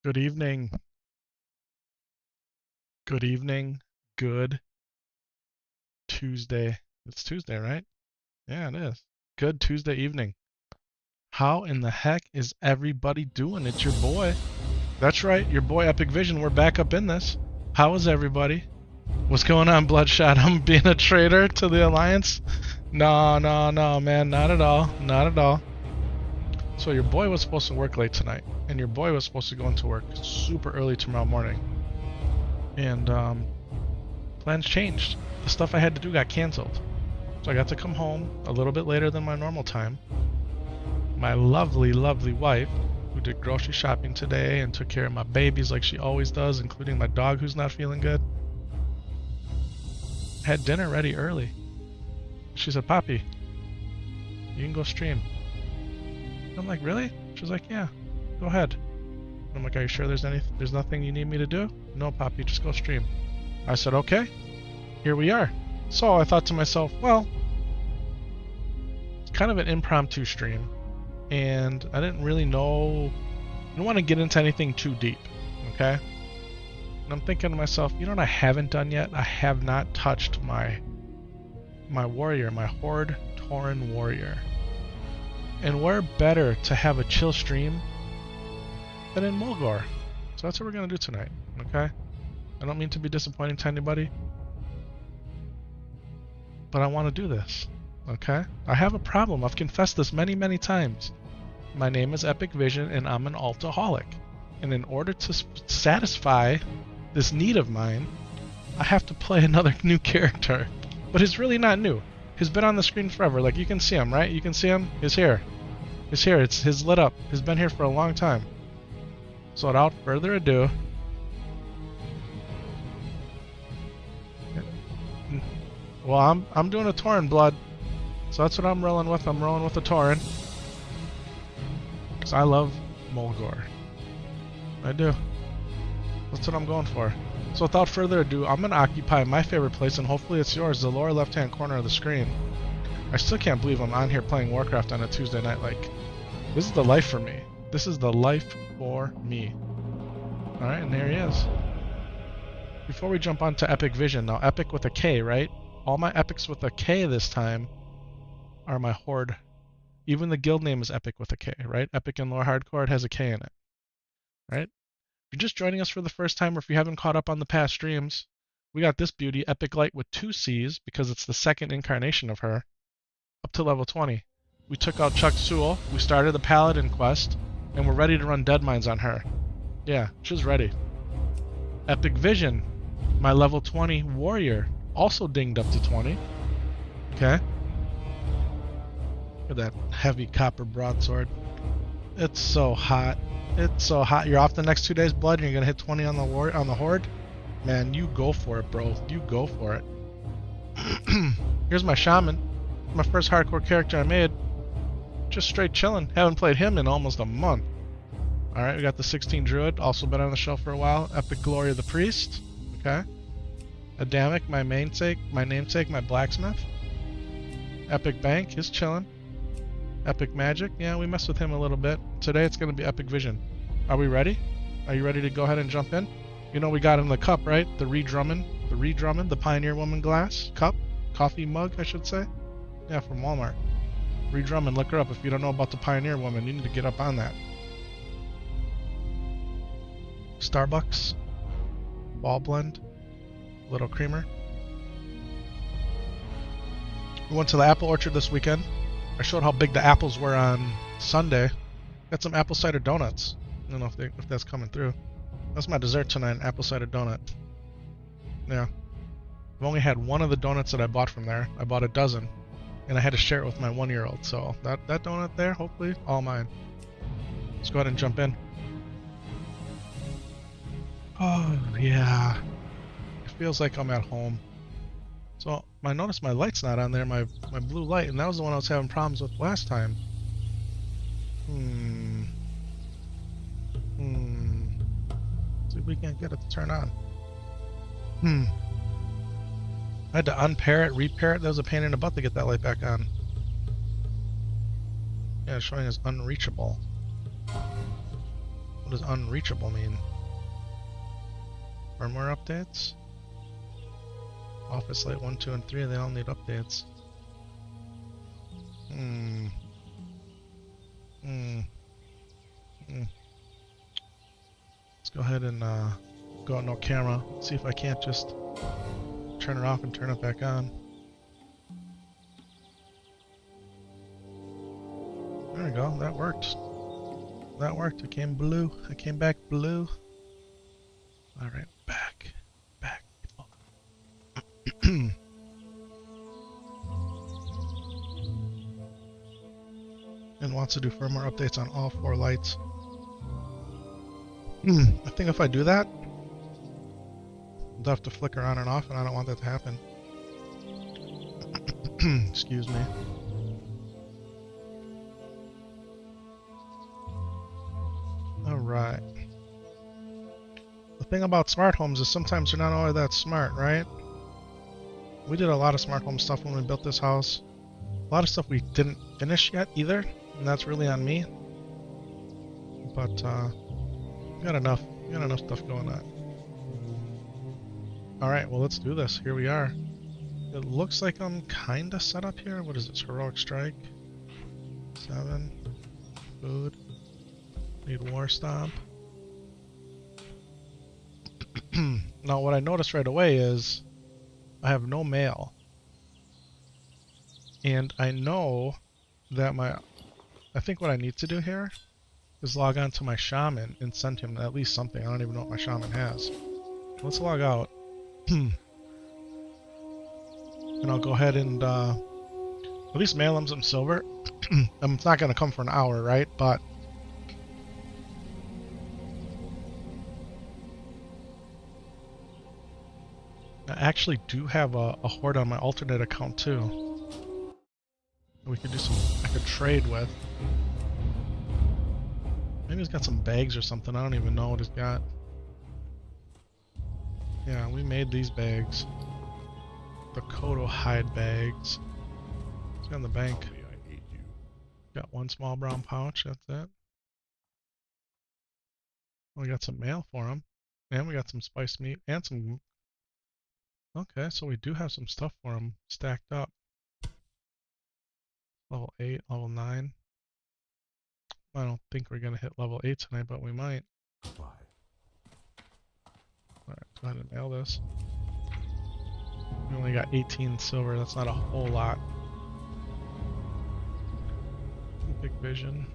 Good evening. Good evening. Good Tuesday. It's Tuesday, right? Yeah, it is. Good Tuesday evening. How in the heck is everybody doing? It's your boy. That's right, your boy Epic Vision. We're back up in this. How is everybody? What's going on, Bloodshot? I'm being a traitor to the Alliance? No, man. Not at all. Not at all. So your boy was supposed to work late tonight, and your boy was supposed to go into work super early tomorrow morning. And plans changed. The stuff I had to do got canceled. So I got to come home a little bit later than my normal time. My lovely, lovely wife, who did grocery shopping today and took care of my babies like she always does, including my dog who's not feeling good, had dinner ready early. She said, "Poppy, you can go stream." I'm like, "Really?" She's like, "Yeah, go ahead." I'm like, "Are you sure there's nothing you need me to do?" "No, Poppy, just go stream." I said, "Okay." Here we are. So I thought to myself, well, it's kind of an impromptu stream, and I didn't really know, I don't want to get into anything too deep, okay? And I'm thinking to myself, you know what I haven't done yet? I have not touched my warrior, my Horde Tauren warrior. And where better to have a chill stream than in Mulgore? So that's what we're going to do tonight, okay? I don't mean to be disappointing to anybody, but I want to do this, okay? I have a problem. I've confessed this many, many times. My name is Epic Vision, and I'm an altaholic. And in order to satisfy this need of mine, I have to play another new character. But he's really not new. He's been on the screen forever. Like, you can see him, right? You can see him? He's here. He's here. He's lit up. He's been here for a long time. So without further ado, well, I'm doing a Tauren blood, so that's what I'm rolling with. I'm rolling with a Tauren, because I love Mulgore. I do. That's what I'm going for. So without further ado, I'm going to occupy my favorite place, and hopefully it's yours, the lower left-hand corner of the screen. I still can't believe I'm on here playing Warcraft on a Tuesday night. Like, this is the life for me. This is the life for me. Alright, and there he is. Before we jump on to Epic Vision, now Epic with a K, right? All my epics with a K this time are my Horde. Even the guild name is Epic with a K, right? Epic and Lore Hardcore, it has a K in it, right? If you're just joining us for the first time, or if you haven't caught up on the past streams, we got this beauty, Epic Light with 2 C's, because it's the second incarnation of her, up to level 20. We took out Chuck Sewell, we started the Paladin quest, and we're ready to run Dead Mines on her. Yeah, she's ready. Epic Vision, my level 20 warrior, also dinged up to 20. Okay. Look at that heavy copper broadsword. It's so hot. It's so hot. You're off the next 2 days, blood, and you're gonna hit 20 on the Horde? Man, you go for it, bro. You go for it. Here's my shaman. My first hardcore character I made. Just straight chilling. Haven't played him in almost a month. Alright, we got the 16 Druid, also been on the show for a while. Epic Glory of the Priest. Okay. Adamic, my namesake, my blacksmith. Epic Bank, he's chilling. Epic Magic, yeah, we messed with him a little bit. Today it's going to be Epic Vision. Are we ready? Are you ready to go ahead and jump in? You know we got him the cup, right? The Drummond, the Pioneer Woman glass cup, coffee mug, I should say. Yeah, from Walmart. Drummond, look her up. If you don't know about the Pioneer Woman, you need to get up on that. Starbucks, Ball Blend, Little Creamer. We went to the apple orchard this weekend. I showed how big the apples were on Sunday. Got some apple cider donuts. I don't know if that's coming through. That's my dessert tonight, an apple cider donut. Yeah. I've only had one of the donuts that I bought from there. I bought a dozen, and I had to share it with my 1-year-old. So that donut there, hopefully, all mine. Let's go ahead and jump in. Oh, yeah. It feels like I'm at home. So I noticed my light's not on there, my blue light, and that was the one I was having problems with last time. See if we can't get it to turn on. I had to unpair it, repair it. That was a pain in the butt to get that light back on. Yeah, it's showing as unreachable. What does unreachable mean? Firmware updates? Office Light 1, 2, and 3, they all need updates. Let's go ahead and go out no camera. See if I can't just turn it off and turn it back on. There we go, that worked. That worked, it came blue. I came back blue. Alright, back. And wants to do firmware updates on all 4 lights. I think if I do that, they'll have to flicker on and off, and I don't want that to happen. Excuse me. Alright. The thing about smart homes is sometimes they're not always that smart, right? We did a lot of smart home stuff when we built this house. A lot of stuff we didn't finish yet either, and that's really on me. But we got enough stuff going on. Alright, well let's do this. Here we are. It looks like I'm kinda set up here. What is this? Heroic Strike. 7. Food. Need War Stomp. Now what I noticed right away is I have no mail. And I know that I think what I need to do here is log on to my shaman and send him at least something. I don't even know what my shaman has. Let's log out. And I'll go ahead and at least mail him some silver. It's not going to come for an hour, right? But I actually do have a horde on my alternate account too. We could do some, I could trade with. Maybe he's got some bags or something. I don't even know what he's got. Yeah, we made these bags. The Kodo hide bags. It's in the bank. Got 1 small brown pouch, that's it. We got some mail for him. And we got some spiced meat and some... Okay, so we do have some stuff for him stacked up. Level 8, level 9. I don't think we're going to hit level 8 tonight, but we might. Alright, go ahead and mail this. We only got 18 silver, that's not a whole lot. Big vision.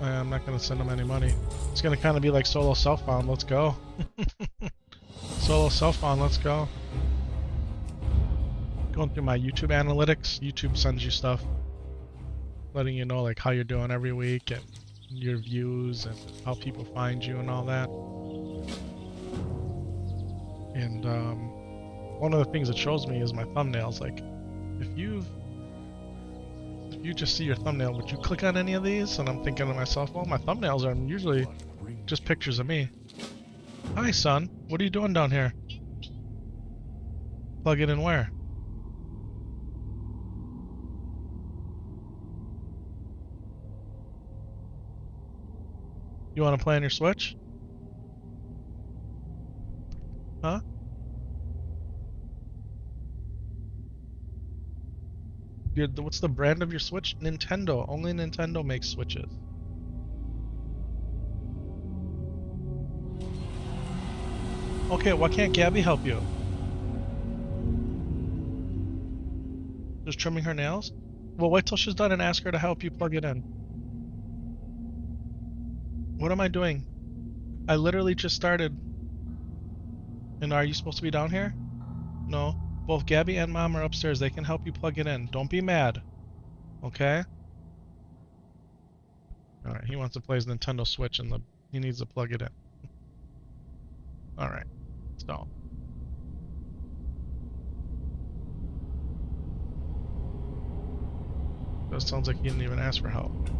I'm not going to send him any money. It's going to kind of be like solo self-found, let's go. Solo self-found, let's go. Going through my YouTube analytics, YouTube sends you stuff letting you know like how you're doing every week and your views and how people find you and all that. And one of the things it shows me is my thumbnails. Like if you just see your thumbnail, would you click on any of these? And I'm thinking to myself, well, my thumbnails are usually just pictures of me. Hi son, what are you doing down here? Plug it in where? You want to play on your Switch? Huh? What's the brand of your Switch? Nintendo. Only Nintendo makes Switches. Okay, why can't Gabby help you? Just trimming her nails? Well, wait till she's done and ask her to help you plug it in. What am I doing? I literally just started. And are you supposed to be down here? No. Both Gabby and Mom are upstairs. They can help you plug it in. Don't be mad. Okay? Alright, he wants to play his Nintendo Switch and he needs to plug it in. Alright. So. That sounds like he didn't even ask for help.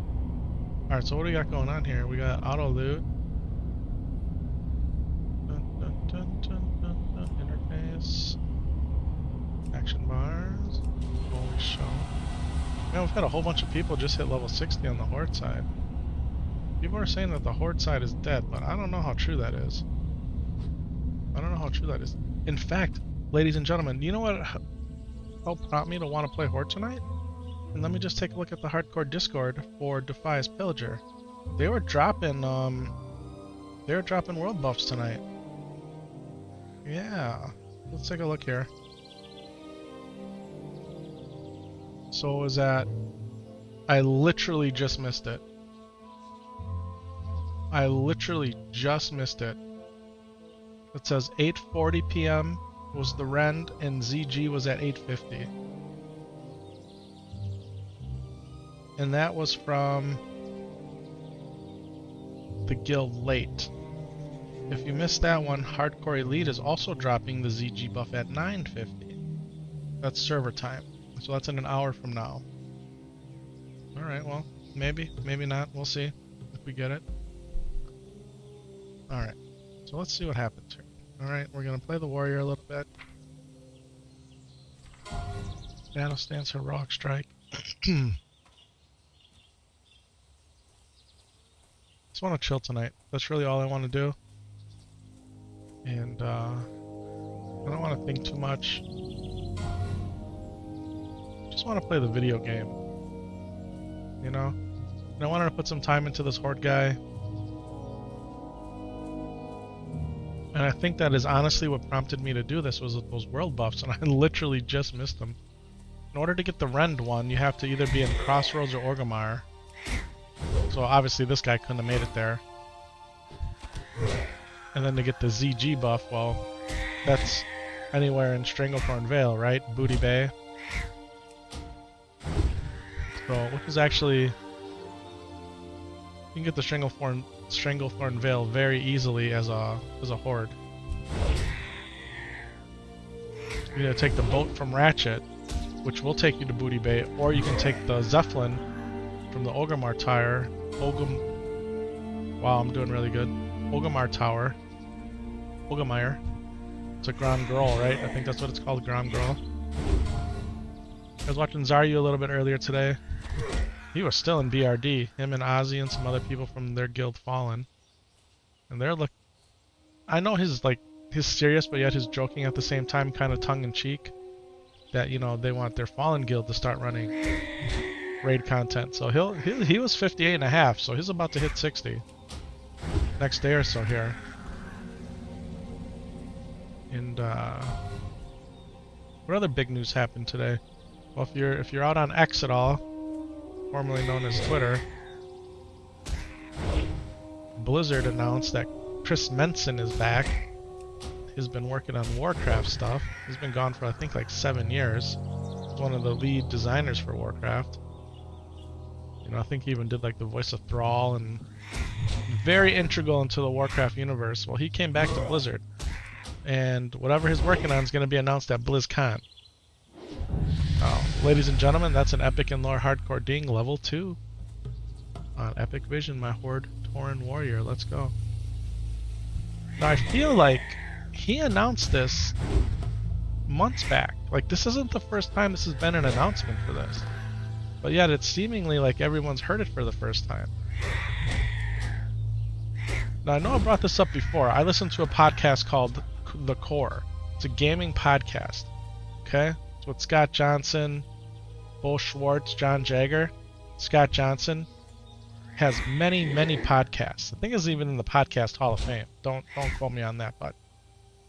Alright, so what do we got going on here? We got auto loot. Interface. Action bars. Holy show. Man, we've had a whole bunch of people just hit level 60 on the Horde side. People are saying that the Horde side is dead, but I don't know how true that is. I don't know how true that is. In fact, ladies and gentlemen, you know what helped prompt me to want to play Horde tonight? And let me just take a look at the hardcore Discord for Defias Pillager. They were dropping world buffs tonight. Yeah. Let's take a look here. So was that I literally just missed it. I literally just missed it. It says 8:40 p.m. was the rend and ZG was at 8:50. And that was from the guild late. If you missed that one, Hardcore Elite is also dropping the ZG buff at 9:50. That's server time. So that's in an hour from now. Alright, well, maybe, maybe not. We'll see if we get it. Alright, so let's see what happens here. Alright, we're going to play the warrior a little bit. Battle stance, heroic strike. Just want to chill tonight. That's really all I want to do. And I don't want to think too much. Just want to play the video game. You know? And I wanted to put some time into this Horde guy. And I think that is honestly what prompted me to do this, was those world buffs, and I literally just missed them. In order to get the Rend one, you have to either be in Crossroads or Orgrimmar. So obviously this guy couldn't have made it there. And then to get the ZG buff, well, that's anywhere in Stranglethorn Vale, right? Booty Bay. So, which is actually, you can get the Stranglethorn Vale very easily as a horde. You gotta take the boat from Ratchet, which will take you to Booty Bay, or you can take the Zeppelin from the Orgrimmar Tower. Wow, I'm doing really good. Orgrimmar Tower. Orgrimmar. It's a Grand Girl, right? I think that's what it's called, Grand Girl. I was watching Zaryu a little bit earlier today. He was still in BRD. Him and Ozzy and some other people from their guild Fallen. And they're I know his serious, but yet his joking at the same time, kind of tongue-in-cheek. That, you know, they want their Fallen guild to start running raid content. So he was 58.5, so he's about to hit 60 next day or so here. And what other big news happened today? Well, if you're out on X at all, formerly known as Twitter, Blizzard announced that Chris Menson is back. He's been working on Warcraft stuff. He's been gone for I think like 7 years. He's one of the lead designers for Warcraft. You know, I think he even did like the voice of Thrall and very integral into the Warcraft universe. Well, he came back to Blizzard, and whatever he's working on is going to be announced at BlizzCon. Ladies and gentlemen, that's an Epic and Lore Hardcore Ding level 2 on Epic Vision, my Horde Tauren warrior. Let's go. Now I feel like he announced this months back. Like, this isn't the first time this has been an announcement for this, but yet it's seemingly like everyone's heard it for the first time. Now I know I brought this up before. I listened to a podcast called The Core. It's a gaming podcast. Okay? It's with Scott Johnson, Bo Schwartz, John Jagger. Scott Johnson has many, many podcasts. I think he's even in the Podcast Hall of Fame. Don't quote me on that, but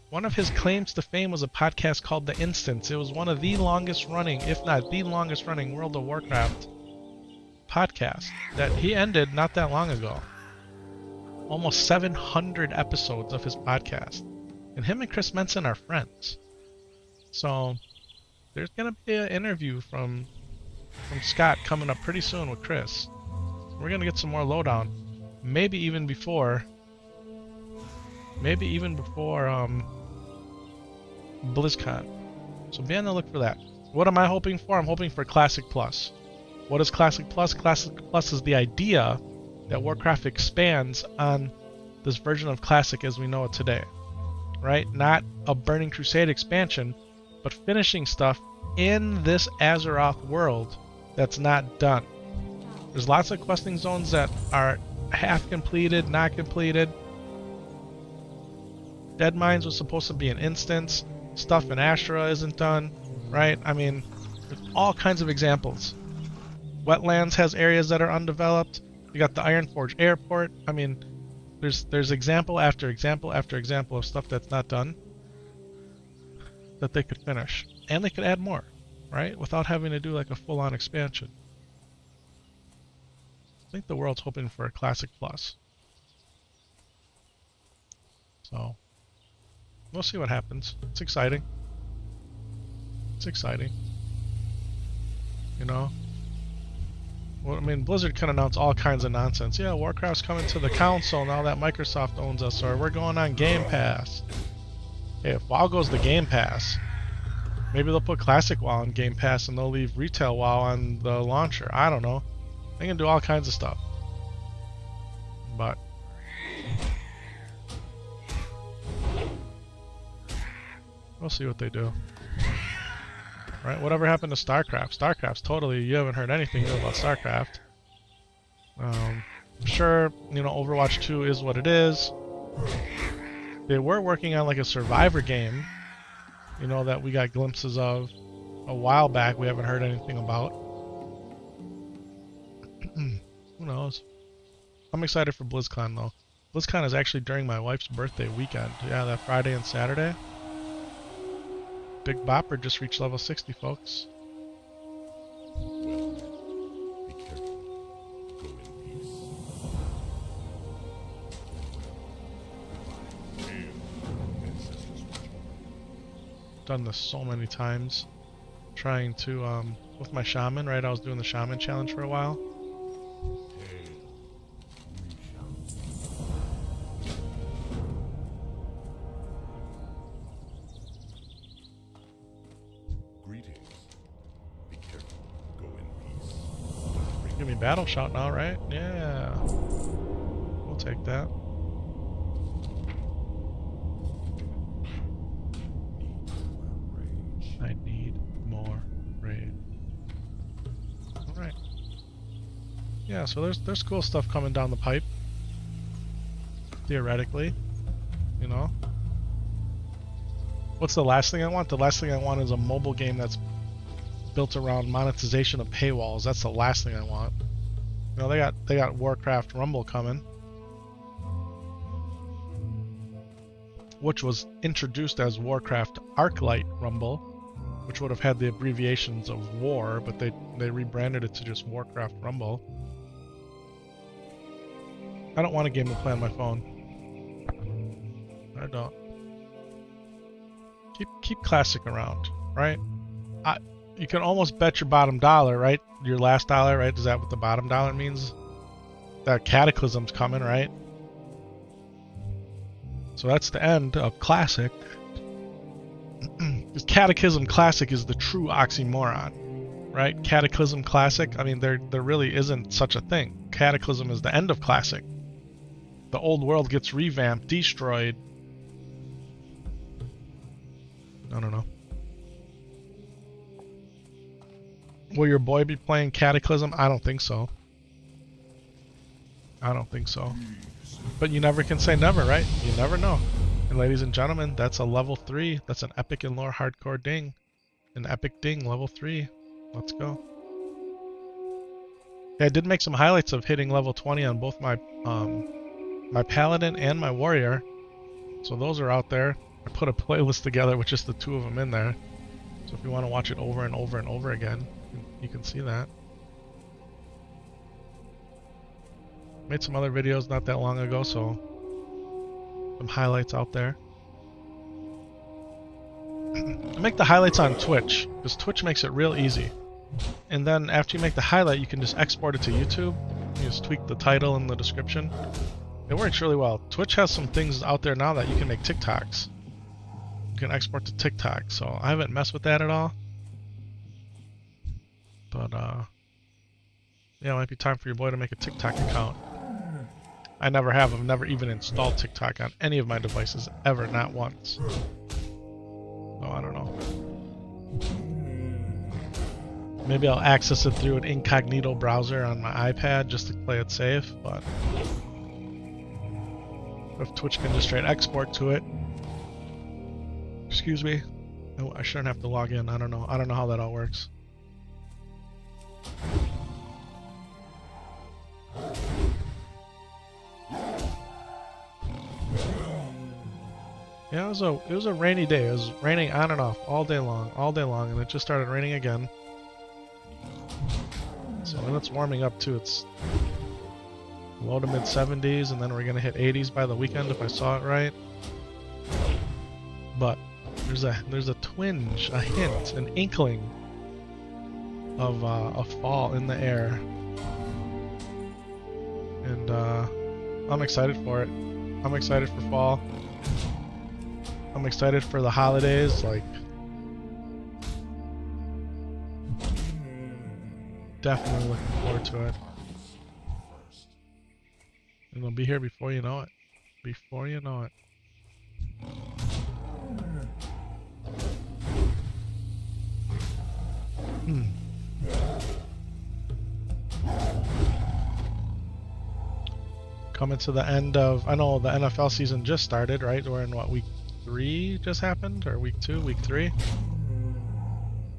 one of his claims to fame was a podcast called The Instance. It was one of the longest running, if not the longest running, World of Warcraft podcast that he ended not that long ago. Almost 700 episodes of his podcast. And him and Chris Menson are friends. So there's going to be an interview from Scott coming up pretty soon with Chris. We're going to get some more lowdown. Maybe even before BlizzCon. So be on the look for that. What am I hoping for? I'm hoping for Classic Plus. What is Classic Plus? Classic Plus is the idea that Warcraft expands on this version of Classic as we know it today. Right? Not a Burning Crusade expansion, but finishing stuff in this Azeroth world that's not done. There's lots of questing zones that are half completed, not completed. Dead Mines was supposed to be an instance. Stuff in Ashura isn't done, right? I mean, there's all kinds of examples. Wetlands has areas that are undeveloped. You got the Ironforge Airport. I mean, there's example after example after example of stuff that's not done that they could finish. And they could add more, right? Without having to do like a full-on expansion. I think the world's hoping for a Classic Plus. So, we'll see what happens. It's exciting. It's exciting. You know? Well, I mean, Blizzard can announce all kinds of nonsense. Yeah, Warcraft's coming to the console now that Microsoft owns us, or we're going on Game Pass. Hey, if WoW goes to Game Pass, maybe they'll put Classic WoW on Game Pass and they'll leave Retail WoW on the launcher. I don't know. They can do all kinds of stuff. But we'll see what they do. Right? Whatever happened to StarCraft? StarCraft's totally, you haven't heard anything new about StarCraft. Sure, you know, Overwatch 2 is what it is. They were working on like a Survivor game, you know, that we got glimpses of a while back. We haven't heard anything about. Who knows? I'm excited for BlizzCon though. BlizzCon is actually during my wife's birthday weekend. Yeah, that Friday and Saturday. Big Bopper just reached level 60, folks. Be careful. Go in peace. Done this so many times. Trying to, with my shaman, right? I was doing the shaman challenge for a while. Give me battle shout now, right? Yeah. We'll take that. I need more raid. Alright. Yeah, so there's cool stuff coming down the pipe. Theoretically. You know? What's the last thing I want? The last thing I want is a mobile game that's built around monetization of paywalls. That's the last thing I want. You know, they got Warcraft Rumble coming, which was introduced as Warcraft Arclight Rumble, which would have had the abbreviations of war, but they rebranded it to just Warcraft Rumble. I don't want a game to play on my phone. I don't. Keep Classic around, right? You can almost bet your bottom dollar, right? Your last dollar, right? Is that what the bottom dollar means? That Cataclysm's coming, right? So that's the end of Classic. Because Cataclysm Classic is the true oxymoron, right? Cataclysm Classic, I mean, there really isn't such a thing. Cataclysm is the end of Classic. The old world gets revamped, destroyed. I don't know. Will your boy be playing Cataclysm? I don't think so. I don't think so. But you never can say never, right? You never know. And ladies and gentlemen, that's a level 3. That's an Epic and Lore hardcore ding. An epic ding, level 3. Let's go. Yeah, I did make some highlights of hitting level 20 on both my my Paladin and my Warrior. So those are out there. I put a playlist together with just the two of them in there. So if you want to watch it over and over and over again, you can see that. Made some other videos not that long ago, so some highlights out there. I make the highlights on Twitch, because Twitch makes it real easy. And then after you make the highlight, you can just export it to YouTube. You just tweak the title and the description. It works really well. Twitch has some things out there now that you can make TikToks. You can export to TikTok, so I haven't messed with that at all. But, yeah, it might be time for your boy to make a TikTok account. I never have. I've never even installed TikTok on any of my devices, ever, not once. So, I don't know. Maybe I'll access it through an incognito browser on my iPad just to play it safe, but if Twitch can just straight export to it. Excuse me. Oh, I shouldn't have to log in. I don't know. I don't know how that all works. Yeah, it was a rainy day. It was raining on and off all day long, and it just started raining again. So when it's warming up too, it's low to mid 70s, and then we're gonna hit 80s by the weekend if I saw it right. But there's a twinge, a hint, an inkling of a fall in the air, and I'm excited for it. I'm excited for fall. I'm excited for the holidays, like definitely looking forward to it. And it'll be here before you know it. Before you know it. Coming to the end of, I know the NFL season just started, right? We're in what, week 3 just happened? Or week 2, week 3?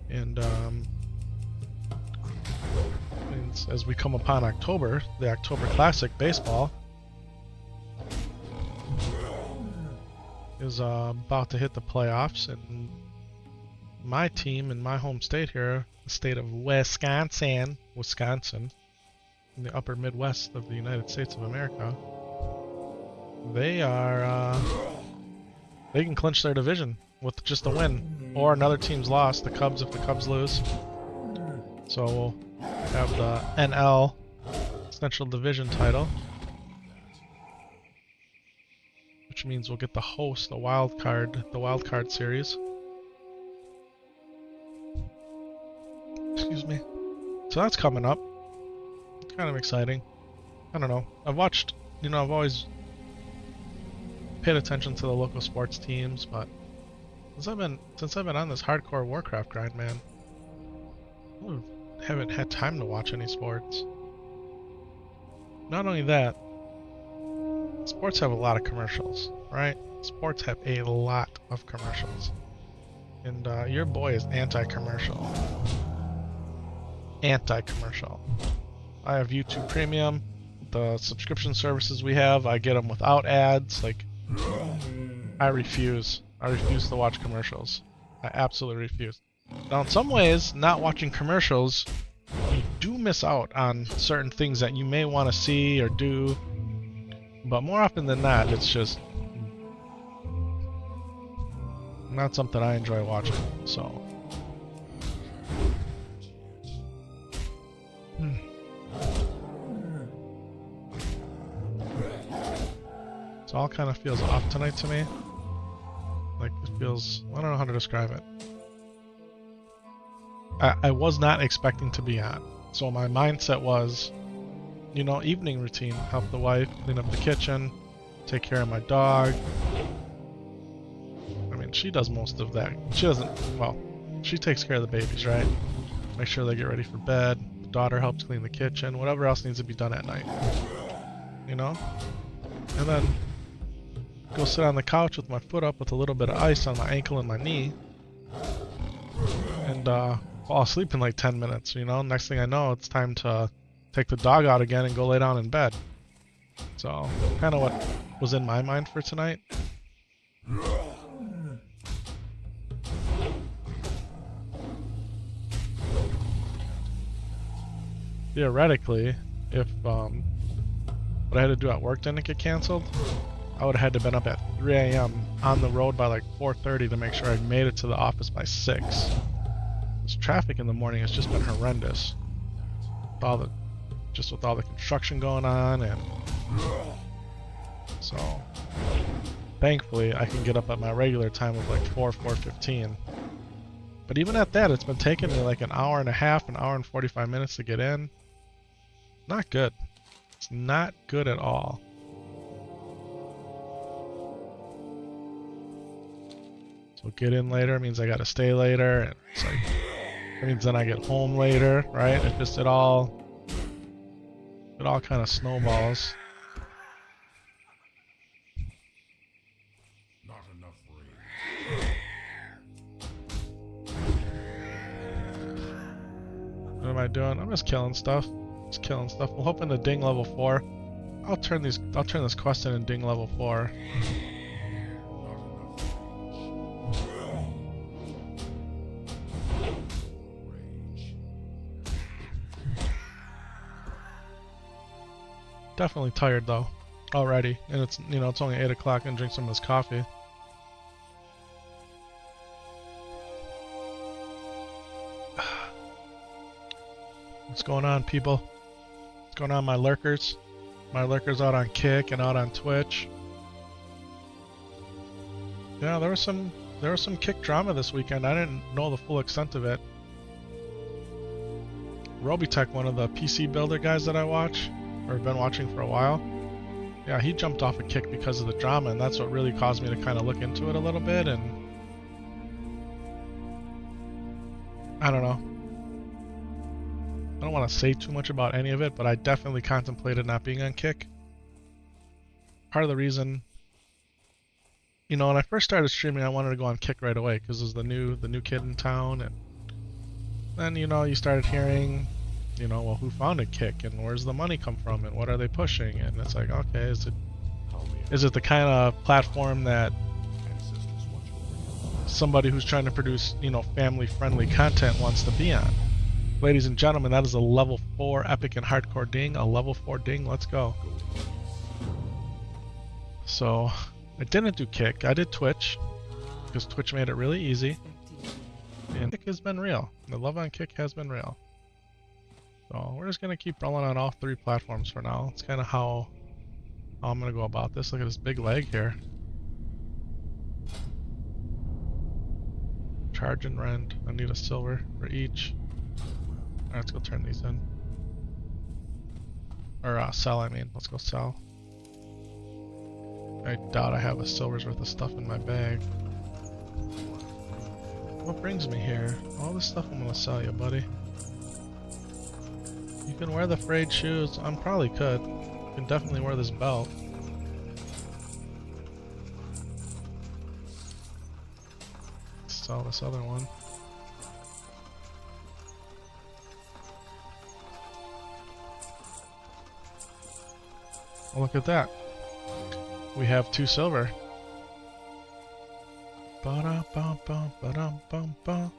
And as we come upon October, the October Classic baseball is about to hit the playoffs, and my team in my home state here, the state of Wisconsin, in the upper Midwest of the United States of America, they can clinch their division with just a win, or another team's loss, the Cubs if the Cubs lose. So we'll have the NL Central Division title, which means we'll get to host the wild card series. Excuse me. So that's coming up. Kind of exciting. I don't know. I've always paid attention to the local sports teams, but since I've been on this hardcore Warcraft grind, man, I haven't had time to watch any sports. Not only that, sports have a lot of commercials, right? Sports have a lot of commercials. And your boy is anti-commercial. Anti-commercial. I have YouTube Premium. The subscription services we have, I get them without ads. Like, I refuse to watch commercials. I absolutely refuse. Now, in some ways, not watching commercials, you do miss out on certain things that you may want to see or do. But more often than not, it's just not something I enjoy watching. So. So all kind of feels off tonight to me. Like, it feels, I don't know how to describe it. I was not expecting to be on. So my mindset was, evening routine. Help the wife, clean up the kitchen, take care of my dog. I mean, she does most of that. She takes care of the babies, right? Make sure they get ready for bed. The daughter helps clean the kitchen, whatever else needs to be done at night. And then go sit on the couch with my foot up with a little bit of ice on my ankle and my knee, and fall asleep in like 10 minutes. Next thing I know, it's time to take the dog out again and go lay down in bed. So kind of what was in my mind for tonight. Theoretically, if what I had to do at work didn't get canceled, I would have had to been up at 3 a.m. on the road by like 4:30 to make sure I made it to the office by 6. This traffic in the morning has just been horrendous. With all the construction going on, and so thankfully I can get up at my regular time of like 4:15. But even at that, it's been taking me like an hour and a half, an hour and 45 minutes to get in. Not good. It's not good at all. So get in later means I gotta stay later, and it's like That means then I get home later, right? It all kind of snowballs. Not enough rain. What am I doing? I'm just killing stuff. Just killing stuff. I'm hoping to ding level 4. I'll turn this quest in and ding level 4. Definitely tired though, already, and it's it's only 8 o'clock and drink some of this coffee. What's going on, people? What's going on, my lurkers? My lurkers out on Kick and out on Twitch. Yeah, there was some Kick drama this weekend. I didn't know the full extent of it. Robitech, one of the PC builder guys that I watch, or been watching for a while, yeah, he jumped off a Kick because of the drama, and that's what really caused me to kind of look into it a little bit. And I don't know. I don't want to say too much about any of it, but I definitely contemplated not being on Kick. Part of the reason, when I first started streaming, I wanted to go on Kick right away because it was the new kid in town, and then you started hearing, well, who founded Kick and where's the money come from and what are they pushing? And it's like, okay, is it the kind of platform that somebody who's trying to produce, family-friendly content wants to be on? Ladies and gentlemen, that is a level 4 epic and hardcore ding, a level 4 ding. Let's go. So, I didn't do Kick. I did Twitch because Twitch made it really easy. And Kick has been real. The love on Kick has been real. So we're just gonna keep rolling on all 3 platforms for now. It's kind of how I'm gonna go about this. Look at this big leg here. Charge and rend. I need a silver for each. Alright, let's go turn these in. Or sell, I mean. Let's go sell. I doubt I have a silver's worth of stuff in my bag. What brings me here? All this stuff I'm gonna sell you, buddy. You can wear the frayed shoes. I probably could. You can definitely wear this belt. Sell this other one. Oh, look at that. We have 2 silver. Ba-da-bum-bum, ba-dum-bum-bum.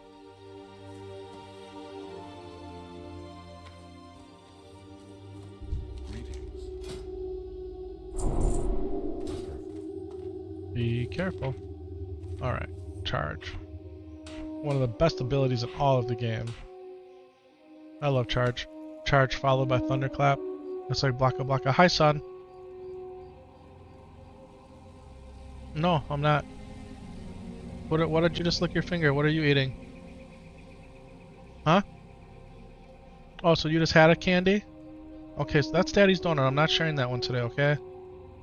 Be careful. Alright, charge. One of the best abilities in all of the game. I love charge. Charge followed by thunderclap. It's like blocka blocka. Hi, son. No, I'm not. What did you just lick your finger? What are you eating? Huh? Oh, so you just had a candy? Okay, so that's Daddy's donut. I'm not sharing that one today, okay?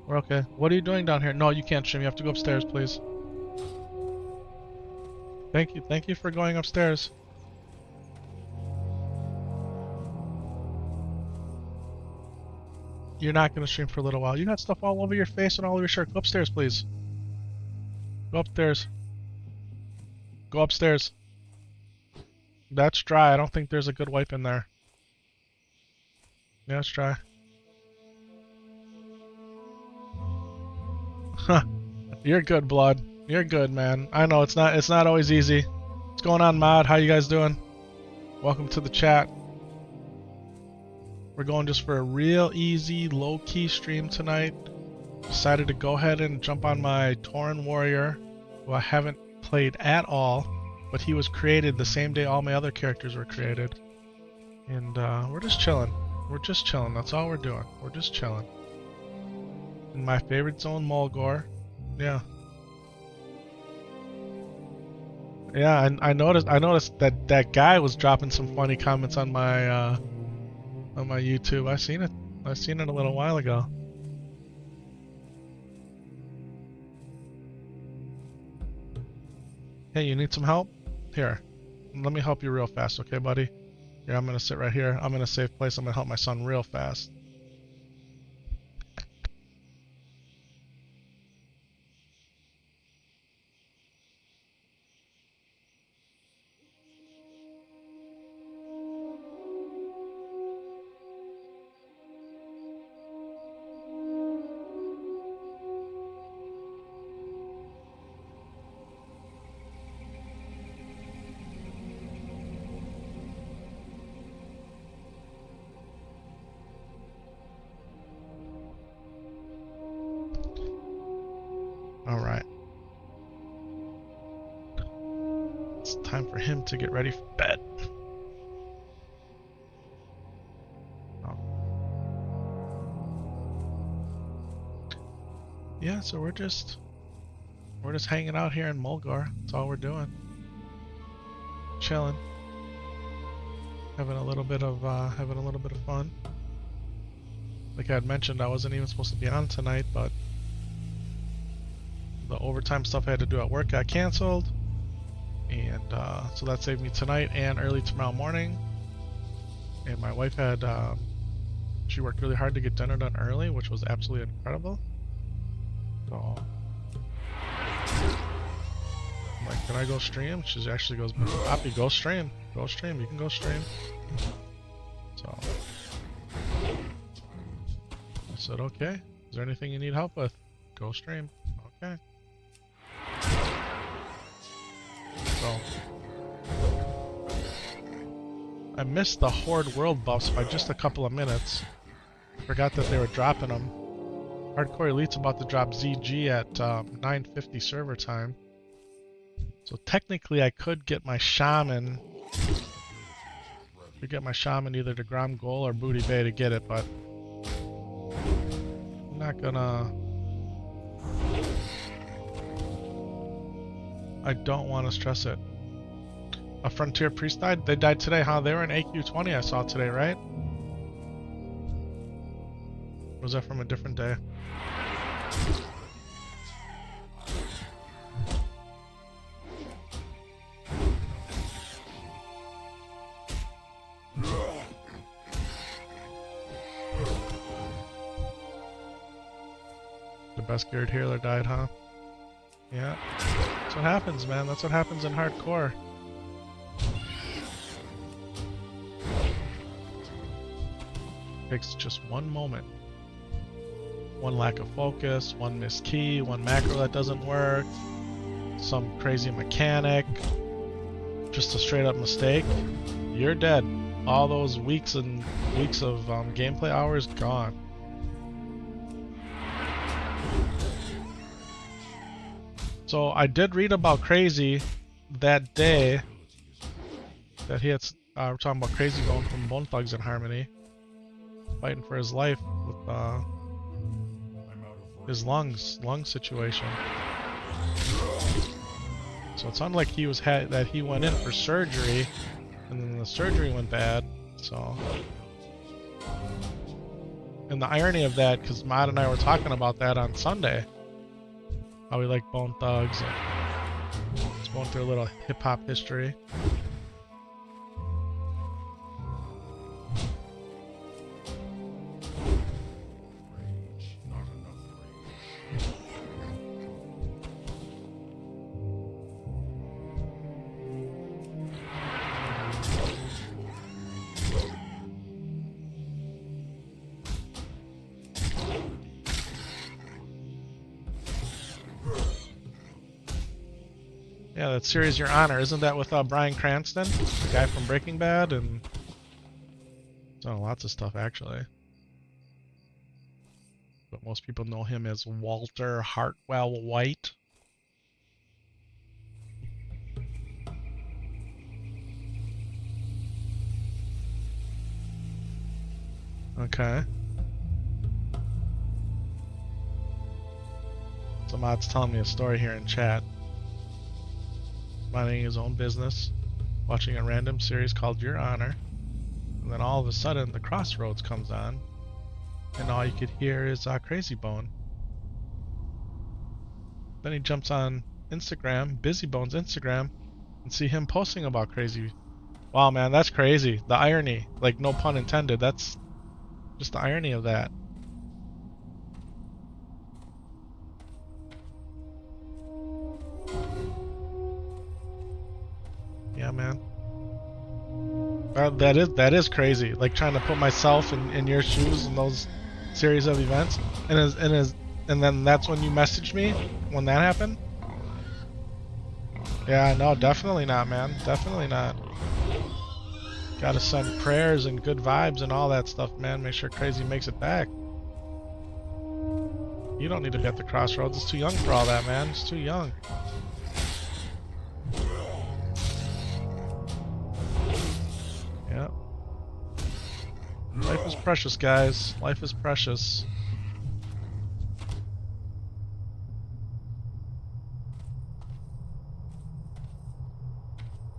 We're okay. What are you doing down here? No, you can't stream. You have to go upstairs, please. Thank you for going upstairs. You're not gonna stream for a little while. You got stuff all over your face and all over your shirt. Go upstairs, please. Go upstairs. Go upstairs. That's dry. I don't think there's a good wipe in there. Yeah, it's dry. Huh. You're good, blood. You're good, man. I know it's not always easy. What's going on, Mod? How you guys doing? Welcome to the chat. We're going just for a real easy, low-key stream tonight. Decided to go ahead and jump on my Tauren warrior, who I haven't played at all, but he was created the same day all my other characters were created. And we're just chilling. We're just chilling. That's all we're doing. We're just chilling. In my favorite zone, Mulgore. Yeah. Yeah, I noticed that that guy was dropping some funny comments on my YouTube. I seen it a little while ago. Hey, you need some help? Here. Let me help you real fast, okay, buddy? Here, I'm gonna sit right here. I'm in a safe place. I'm gonna help my son real fast. Alright. It's time for him to get ready for bed. Oh. Yeah, so we're just hanging out here in Mulgar. That's all we're doing. Chilling. Having a little bit of fun. Like I had mentioned, I wasn't even supposed to be on tonight, but the overtime stuff I had to do at work got canceled, and so that saved me tonight and early tomorrow morning. And my wife had she worked really hard to get dinner done early, which was absolutely incredible. So I'm like, can I go stream? She actually goes, Poppy, go stream. Go stream. You can go stream. So I said, okay. Is there anything you need help with? Go stream. Okay. So I missed the Horde World buffs by just a couple of minutes. Forgot that they were dropping them. Hardcore Elite's about to drop ZG at 9:50 server time. So technically I could get my Shaman. Either to Grom Goal or Booty Bay to get it, but I'm not gonna. I don't want to stress it. A Frontier Priest died? They died today, huh? They were in AQ20 I saw today, right? Or was that from a different day? The best geared healer died, huh? Yeah. That's what happens, man. That's what happens in hardcore. Takes just one moment. One lack of focus, one missed key, one macro that doesn't work, some crazy mechanic, just a straight up mistake. You're dead. All those weeks and weeks of gameplay hours gone. So I did read about Crazy that day that he had. We're talking about Crazy Bone from Bone Thugs and Harmony, fighting for his life with his lung situation. So it sounded like he was that he went in for surgery, and then the surgery went bad. So, and the irony of that, because Matt and I were talking about that on Sunday. How we like Bone Thugs, and just going through a little hip hop history. Yeah, that series Your Honor, isn't that with Bryan Cranston, the guy from Breaking Bad, and lots of stuff actually. But most people know him as Walter Hartwell White. Okay. So Matt's telling me a story here in chat. Minding his own business, watching a random series called Your Honor, and then all of a sudden the Crossroads comes on, and all you could hear is Crazy Bone. Then he jumps on Instagram, Busy Bone's Instagram, and see him posting about crazy. Wow, man, that's crazy. The irony, like no pun intended. That's just the irony of that. Yeah, man. That is crazy. Like trying to put myself in your shoes in those series of events, and then that's when you messaged me when that happened. Yeah, no, definitely not, man. Definitely not. Gotta send prayers and good vibes and all that stuff, man. Make sure Crazy makes it back. You don't need to be at the crossroads. It's too young for all that, man. It's too young. Yeah. Life is precious, guys. Life is precious.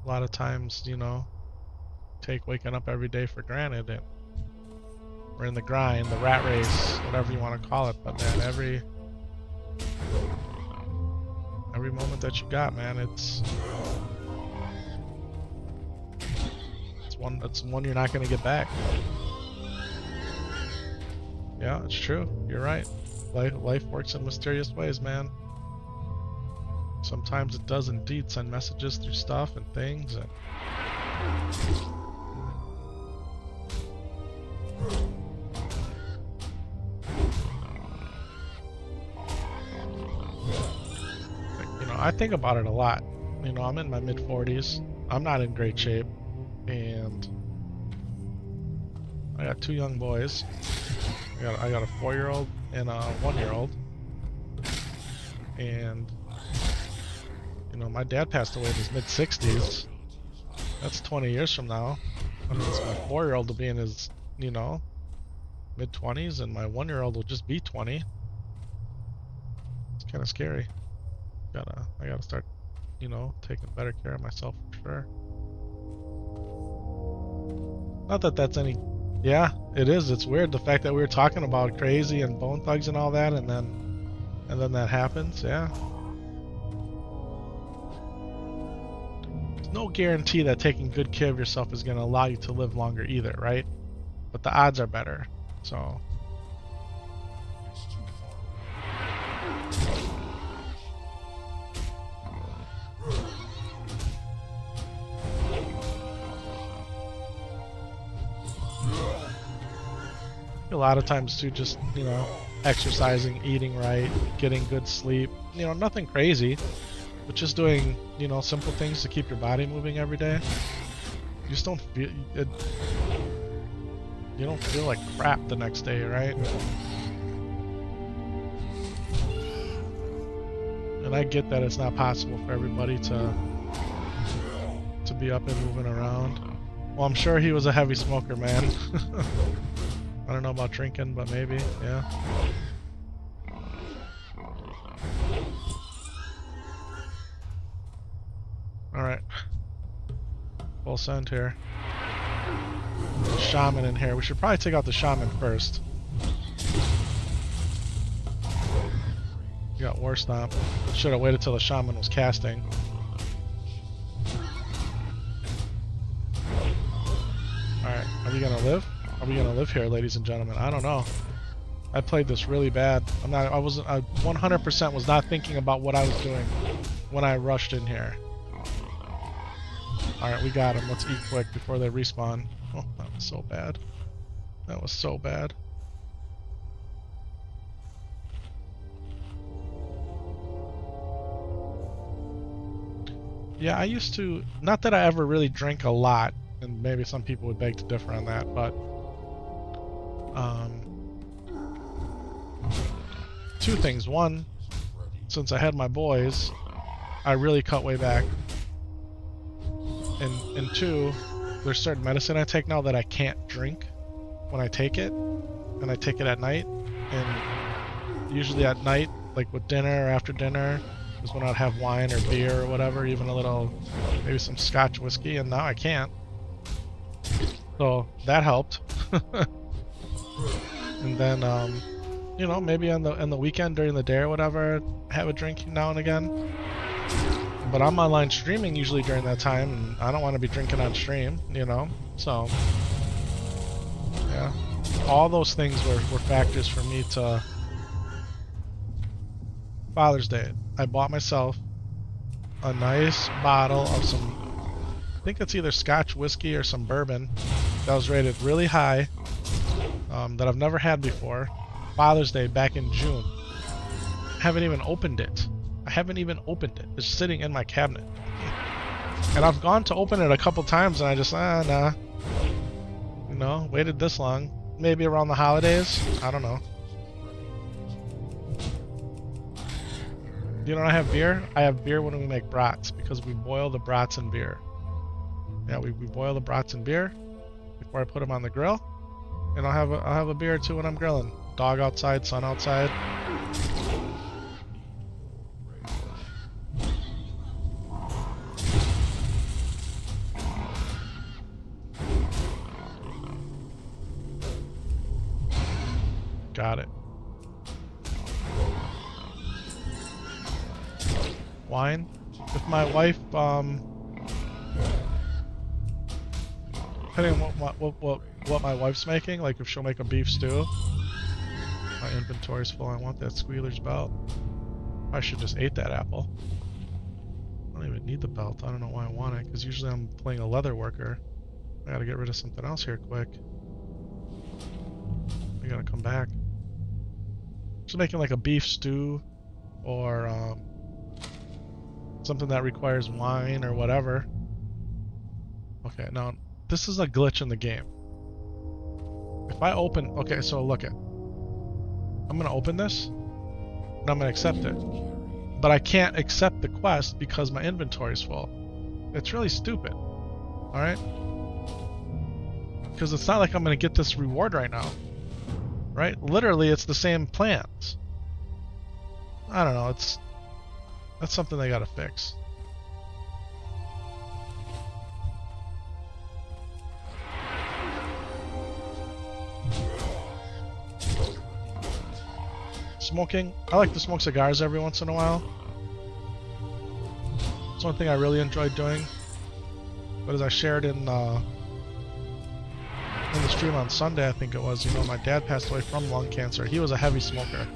A lot of times, you know, take waking up every day for granted, and we're in the grind, the rat race, whatever you want to call it. But man, every moment that you got, man, it's one you're not gonna get back. Yeah, it's true. You're right. Life works in mysterious ways, man. Sometimes it does indeed send messages through stuff and things, and you know, I think about it a lot. You know, I'm in my mid-40s. I'm not in great shape, and I got 2 young boys. I got a 4-year-old and a 1-year-old, and you know, my dad passed away in his mid-60s. That's 20 years from now. That means my 4-year-old will be in his, you know, mid-20s, and my 1-year-old will just be 20. It's kind of scary. I gotta start, you know, taking better care of myself for sure. Not that that's any. Yeah, it is. It's weird the fact that we were talking about Crazy and Bone Thugs and all that, and then that happens. Yeah. There's no guarantee that taking good care of yourself is going to allow you to live longer either, right? But the odds are better. So. A lot of times too, just, you know, exercising, eating right, getting good sleep, you know, nothing crazy, but just doing, you know, simple things to keep your body moving every day. You just don't feel it, you don't feel like crap the next day, right? And I get that it's not possible for everybody to be up and moving around. Well, I'm sure he was a heavy smoker, man. I don't know about drinking, but maybe, yeah. Alright. Full send here. Shaman in here. We should probably take out the shaman first. We got War Stomp. Should have waited till the shaman was casting. Alright, are we gonna live? Are we gonna live here, ladies and gentlemen? I don't know. I played this really bad. I 100% was not thinking about what I was doing when I rushed in here. Alright, we got him. Let's eat quick before they respawn. Oh, that was so bad. That was so bad. Yeah, I used to, not that I ever really drank a lot, and maybe some people would beg to differ on that, but two things. One, since I had my boys, I really cut way back. And two, there's certain medicine I take now that I can't drink when I take it, and I take it at night. And usually at night, like with dinner or after dinner, is when I'd have wine or beer or whatever, even a little, maybe some Scotch whiskey, and now I can't. So that helped. And then, you know, maybe on the weekend during the day or whatever, have a drink now and again. But I'm online streaming usually during that time, and I don't want to be drinking on stream, you know? So, yeah. All those things were factors for me to... Father's Day. I bought myself a nice bottle of some... I think it's either Scotch whiskey or some bourbon that was rated really high, that I've never had before. Father's Day back in June. Haven't even opened it. I haven't even opened it. It's sitting in my cabinet. And I've gone to open it a couple times and I just, nah. You know, waited this long. Maybe around the holidays? I don't know. You know, I have beer? I have beer when we make brats because we boil the brats in beer. Yeah, we boil the brats in beer before I put them on the grill. And I'll have a beer or two when I'm grilling. Dog outside, sun outside. Got it. Wine? If my wife, depending on what my wife's making, like if she'll make a beef stew. My inventory's full. I want that squealer's belt. I should just ate that apple. I don't even need the belt. I don't know why I want it, because usually I'm playing a leather worker. I gotta get rid of something else here quick. I gotta come back. Just making like a beef stew or something that requires wine or whatever. Okay, now this is a glitch in the game. If I open, okay, so look it. I'm gonna open this and I'm gonna accept it, but I can't accept the quest because my inventory is full. It's really stupid. All right, because it's not like I'm gonna get this reward right now. Right? Literally, it's the same plans. I don't know. That's something they gotta fix. Smoking. I like to smoke cigars every once in a while. It's one thing I really enjoyed doing. But as I shared in the stream on Sunday, I think it was, you know, my dad passed away from lung cancer. He was a heavy smoker.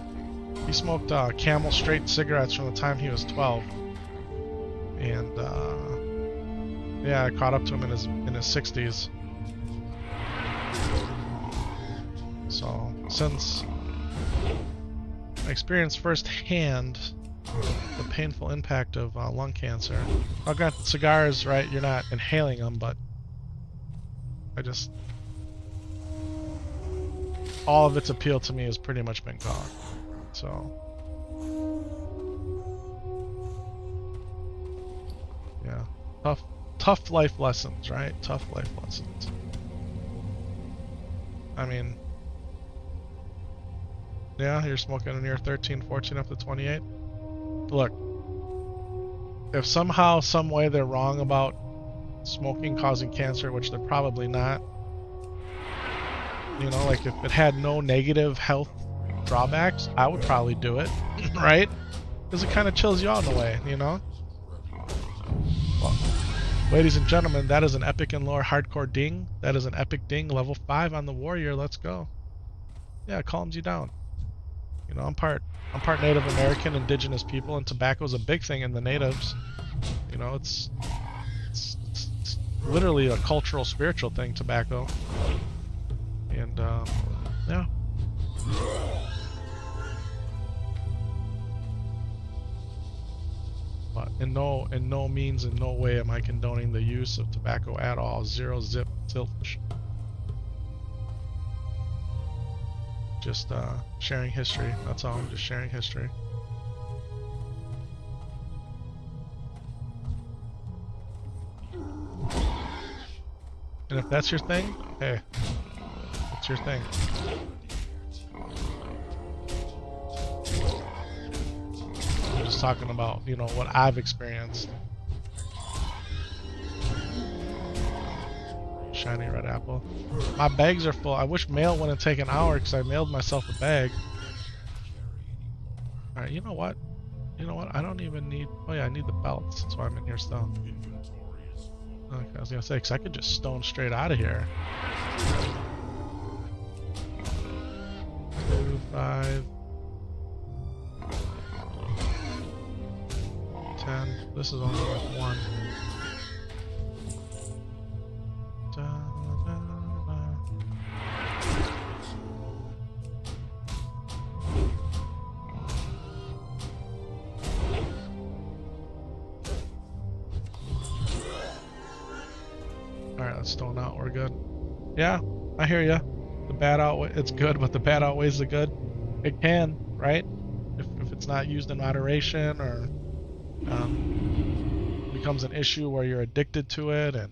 He smoked Camel straight cigarettes from the time he was 12. And yeah, I caught up to him in his 60s. So since I experienced firsthand the painful impact of lung cancer. I've got cigars, right? You're not inhaling them, but I just... all of its appeal to me has pretty much been gone. So... yeah. Tough life lessons, right? Tough life lessons. I mean... yeah, you're smoking when you're 13, 14 up to 28. Look, if somehow, some way they're wrong about smoking causing cancer, which they're probably not, you know, like if it had no negative health drawbacks, I would probably do it, right? Because it kind of chills you out in a way, you know? Well, ladies and gentlemen, that is an Epic and Lore hardcore ding. That is an epic ding, level 5 on the warrior. Let's go. Yeah, it calms you down. You know, I'm part Native American, indigenous people, and tobacco's a big thing in the natives. You know, it's literally a cultural, spiritual thing, tobacco. And yeah. But in no means, in no way am I condoning the use of tobacco at all. Zero zip zilch. Just sharing history. That's all. I'm just sharing history. And if that's your thing, hey, it's your thing. I'm just talking about, you know, what I've experienced. Shiny red apple. My bags are full. I wish mail wouldn't take an hour because I mailed myself a bag. Alright, you know what? You know what? I don't even need... Oh yeah, I need the belts. That's why I'm in here still. Inventory is full. Okay, I was gonna say, because I could just stone straight out of here. 2, 5, 10. This is only worth 1. Da, da, da. Alright, let's stone out. We're good. Yeah, I hear ya. The bad it's good, but the bad outweighs the good. It can, right? If it's not used in moderation, or becomes an issue where you're addicted to it. And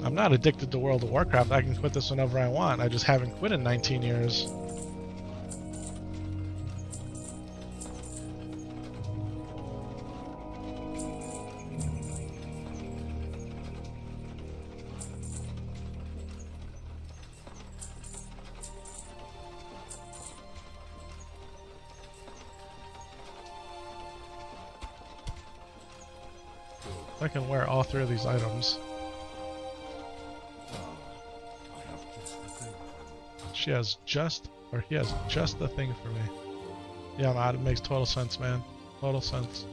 I'm not addicted to World of Warcraft. I can quit this whenever I want. I just haven't quit in 19 years. I can wear all 3 of these items. I have just the thing. She has just, or he has just the thing for me. Yeah, man, it makes total sense, man. Total sense.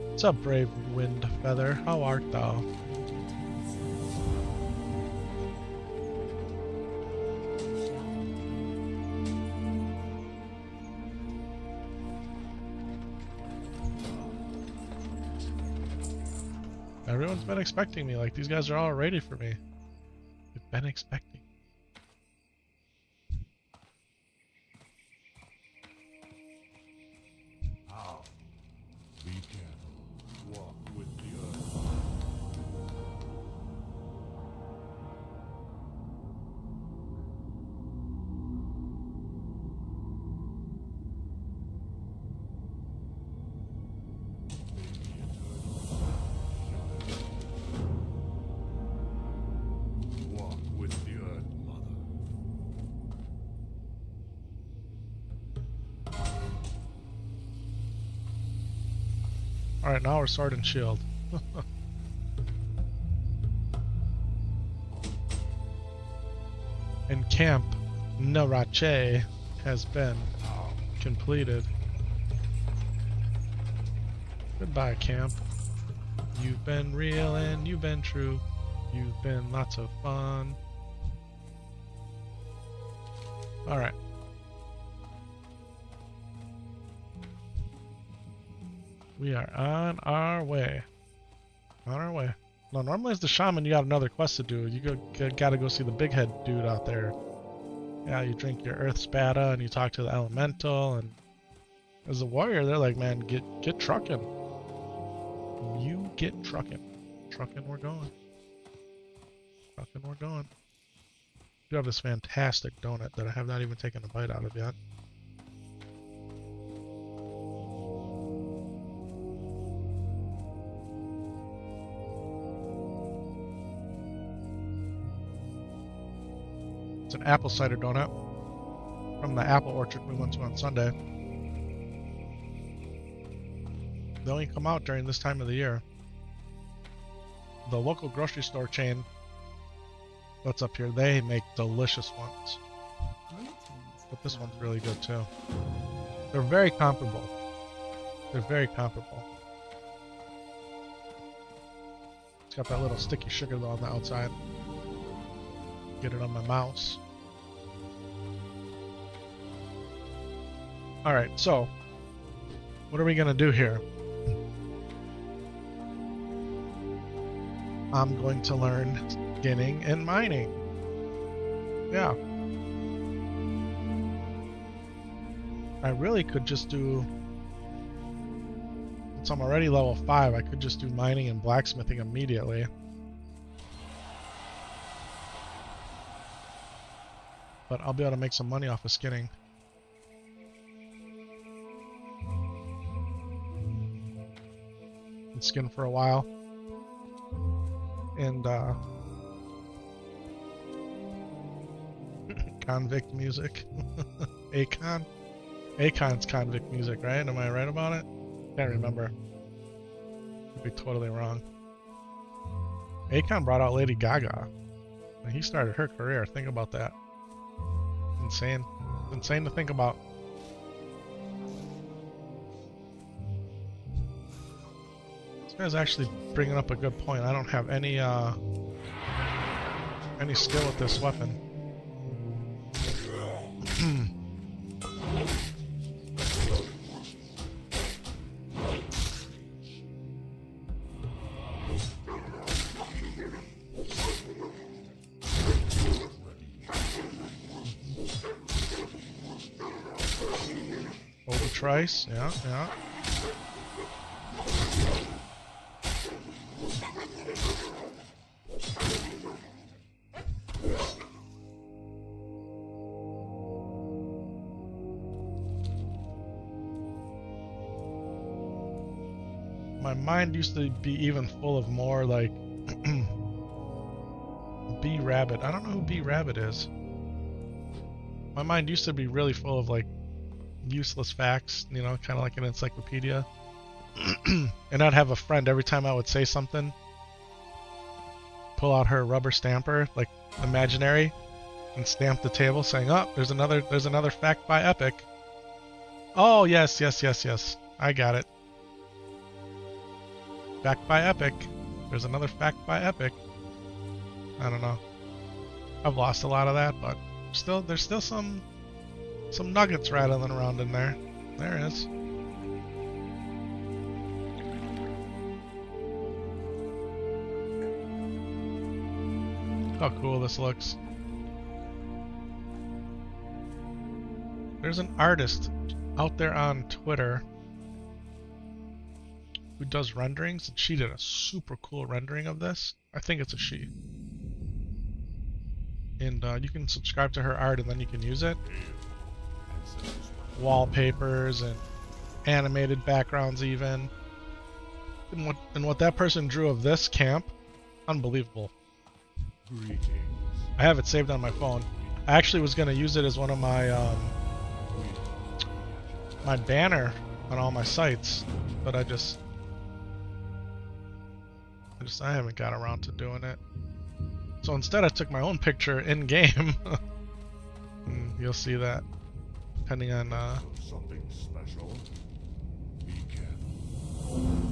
What's up, brave wind feather? How art thou? Everyone's been expecting me. Like, these guys are all ready for me. They've been expecting. How? Be careful. Walk with the earth. Walk with the earth, mother. Alright, now we're sword and shield. And Camp Narache has been completed. Goodbye, Camp. You've been real and you've been true. You've been lots of fun. Alright. We are on our way. On our way. Now, normally as the shaman, you got another quest to do. You gotta go see the big head dude out there. Yeah, you drink your earth spada and you talk to the elemental. And as a warrior, they're like, man, get trucking. You get trucking. Trucking, we're going. Trucking, we're going. You have this fantastic donut that I have not even taken a bite out of yet. It's an apple cider donut from the apple orchard we went to on Sunday. They only come out during this time of the year. The local grocery store chain that's up here, they make delicious ones. But this one's really good too. They're very comparable. They're very comparable. It's got that little sticky sugar though on the outside. Get it on my mouse. Alright, so what are we gonna do here? I'm going to learn skinning and mining. Yeah. I really could just do, since I'm already level 5, I could just do mining and blacksmithing immediately. But I'll be able to make some money off of skinning. And skin for a while. And Convict music. Akon? Akon's convict music, right? Am I right about it? Can't remember. Could be totally wrong. Akon brought out Lady Gaga. And he started her career. Think about that. Insane. Insane to think about. This guy's actually bringing up a good point. I don't have any skill with this weapon. Trice, yeah, yeah. My mind used to be even full of more like B Rabbit. I don't know who B Rabbit is. My mind used to be really full of like useless facts, you know, kind of like an encyclopedia. And I'd have a friend every time I would say something, pull out her rubber stamper, like imaginary, and stamp the table saying, "Oh, there's another fact by Epik." Oh, yes. I got it. Fact by Epik. There's another fact by Epik. I don't know. I've lost a lot of that, but there's still some nuggets rattling around in there. There is. How cool this looks. There's an artist out there on Twitter who does renderings, and she did a super cool rendering of this. I think it's a she. And you can subscribe to her art and then you can use it. Wallpapers and animated backgrounds even. And what that person drew of this camp, unbelievable. Greetings. I have it saved on my phone. I actually was going to use it as one of my my banner on all my sites, but I haven't got around to doing it. So instead I took my own picture in game. You'll see that. Depending on Something special. Be careful.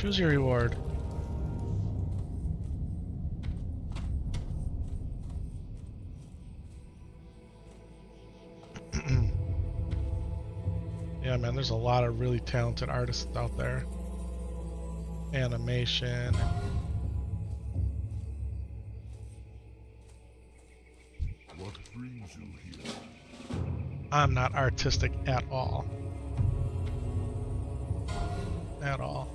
choose your reward. Yeah, man, there's a lot of really talented artists out there. Animation. What brings you here? I'm not artistic at all. At all.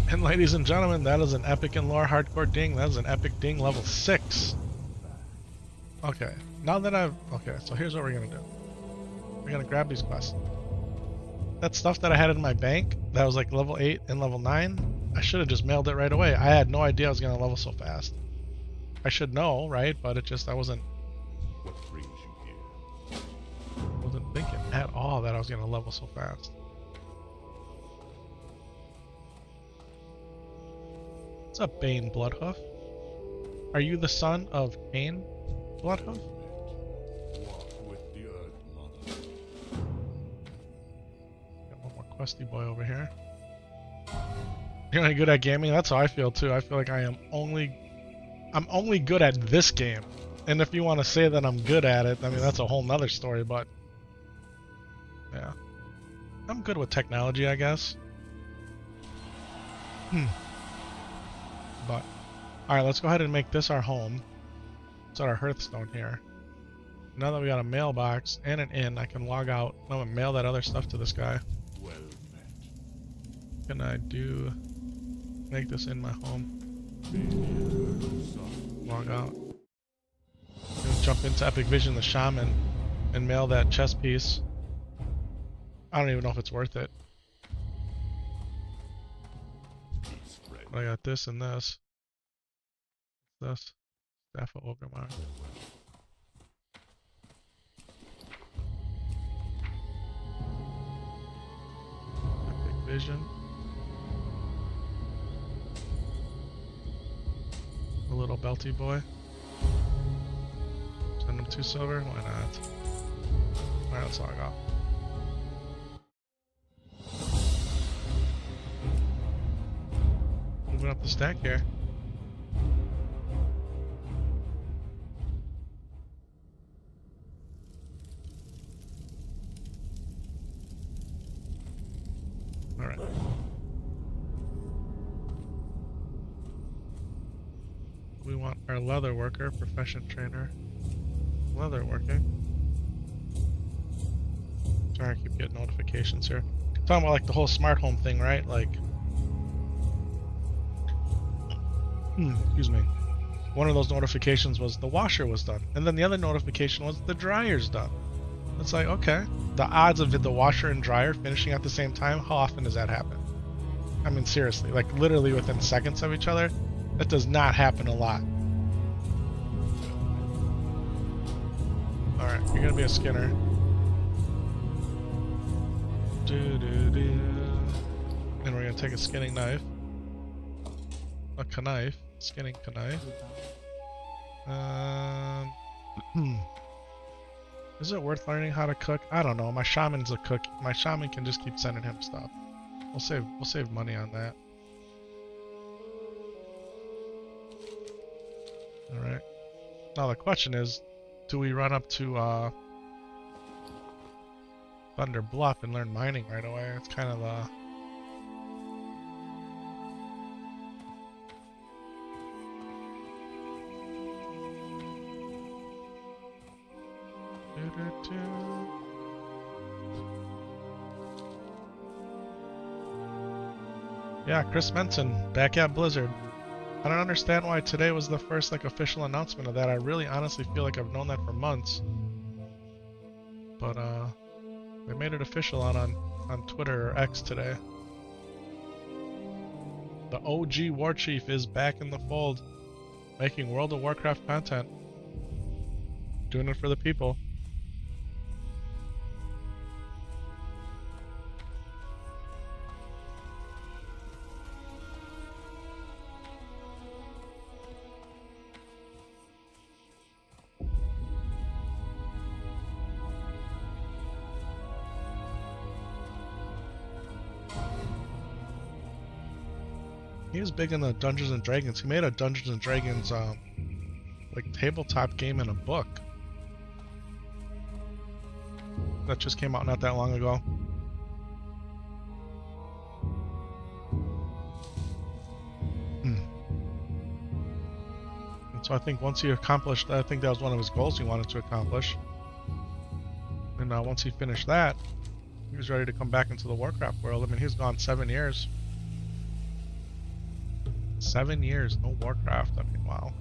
And ladies and gentlemen, that is an Epik and Lore Hardcore Ding. That is an Epik Ding level 6. Okay, now that okay, so here's what we're gonna do. We're gonna grab these quests. That stuff that I had in my bank, that was like level 8 and level 9, I should have just mailed it right away. I had no idea I was gonna level so fast. I should know, right? But I wasn't thinking at all that I was gonna level so fast. What's up, Bane Bloodhoof? Are you the son of Cain Bloodhoof? Walk with the earth, mother. Got one more questy boy over here. You're only good at gaming? That's how I feel too. I feel like I'm only good at this game. And if you want to say that I'm good at it, I mean that's a whole nother story, but yeah. I'm good with technology, I guess. But alright, let's go ahead and make this our home. It's at our Hearthstone here. Now that we got a mailbox and an inn, I can log out. I'm gonna mail that other stuff to this guy. Well met. Can I make this in my home? Log out. I'm gonna jump into Epik Vision the Shaman and mail that chess piece. I don't even know if it's worth it. I got this and this. This. Staff of Ogre. Epik Vision. A little belty boy. Send him 2 silver? Why not? Alright, let's log off. Moving up the stack here. Alright. We want our leather worker, profession trainer. Leather working. Sorry, I keep getting notifications here. I'm talking about like the whole smart home thing, right? Like, excuse me. One of those notifications was the washer was done, and then the other notification was the dryer's done. It's like, okay, the odds of the washer and dryer finishing at the same time, how often does that happen? I mean, seriously, like literally within seconds of each other, that does not happen a lot. Alright, you're gonna be a skinner. And we're gonna take a skinning knife. A knife. Skinning knife. Is it worth learning how to cook? I don't know. My shaman's a cook. My shaman can just keep sending him stuff. We'll save money on that. Alright. Now the question is, do we run up to Thunder Bluff and learn mining right away? It's kind of Yeah, Chris Menson, back at Blizzard. I don't understand why today was the first like official announcement of that. I really honestly feel like I've known that for months. But they made it official on Twitter or X today. The OG War Chief is back in the fold, making World of Warcraft content. Doing it for the people. He was big in the Dungeons and Dragons. He made a Dungeons and Dragons like tabletop game in a book that just came out not that long ago. And so I think once he accomplished, I think that was one of his goals he wanted to accomplish. And once he finished that, he was ready to come back into the Warcraft world. I mean, he's gone 7 years. 7 years, no Warcraft. I mean, wow.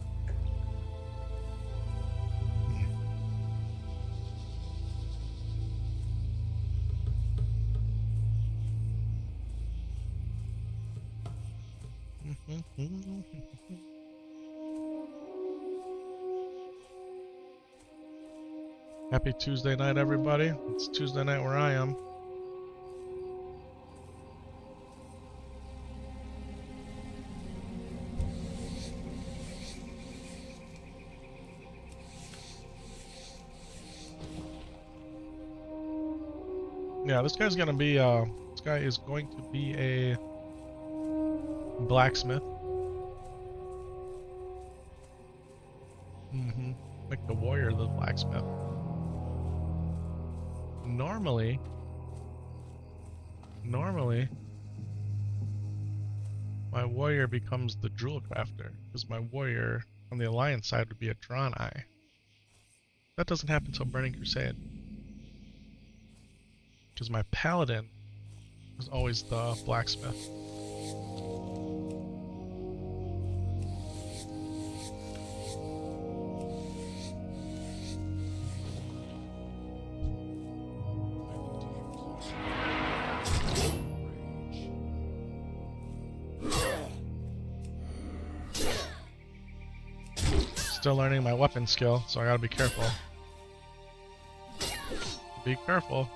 Happy Tuesday night, everybody. It's Tuesday night where I am. Yeah, this guy's gonna be, this guy is going to be a blacksmith. Like the warrior, the blacksmith. Normally, my warrior becomes the jewel crafter, because my warrior on the Alliance side would be a drawn eye. That doesn't happen until Burning Crusade. Because my paladin is always the blacksmith. Still learning my weapon skill, so I gotta be careful. Be careful.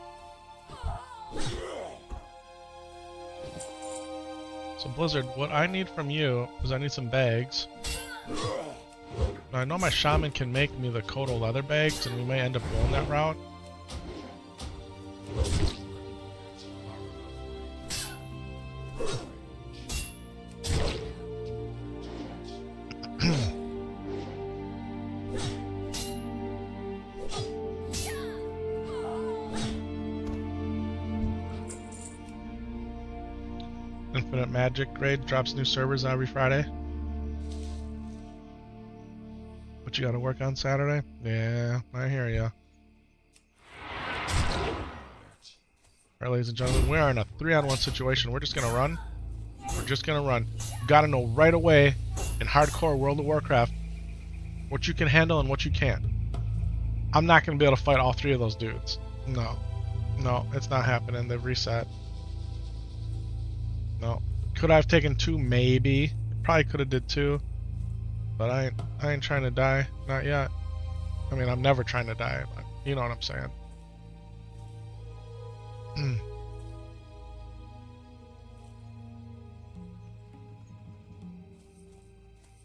So Blizzard, what I need from you is I need some bags. Now, I know my shaman can make me the Kodo leather bags, and we may end up going that route. Infinite Magic Grade drops new servers every Friday. What you gotta work on Saturday? Yeah, I hear ya. Alright, ladies and gentlemen, we are in a 3-on-1 situation. We're just gonna run. We're just gonna run. You gotta know right away in hardcore World of Warcraft what you can handle and what you can't. I'm not gonna be able to fight all 3 of those dudes. No. No, it's not happening. They've reset. No. Could I have taken 2? Maybe. Probably could have did 2. But I ain't trying to die. Not yet. I mean, I'm never trying to die, but you know what I'm saying.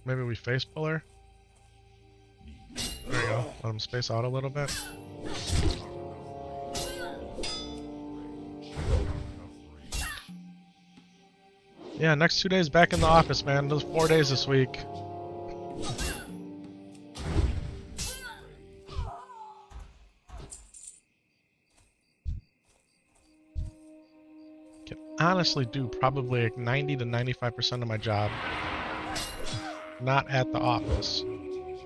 Maybe we face pull her? There you go. Let him space out a little bit. Yeah, next 2 days back in the office, man. Those 4 days this week. Can honestly do probably like 90 to 95% of my job not at the office.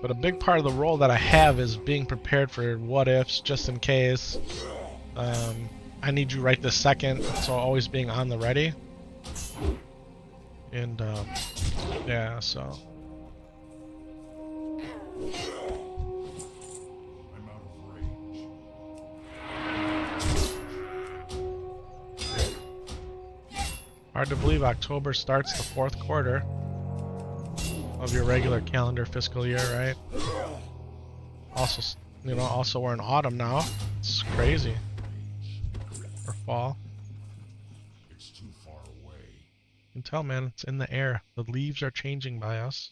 But a big part of the role that I have is being prepared for what ifs, just in case. I need you right this second, so always being on the ready. And yeah, so I'm out of range. hard to believe October starts the 4th quarter of your regular calendar fiscal year, right? Also, you know, also we're in autumn now. It's crazy. Or fall. It's too far away. You can tell, man, it's in the air. The leaves are changing by us.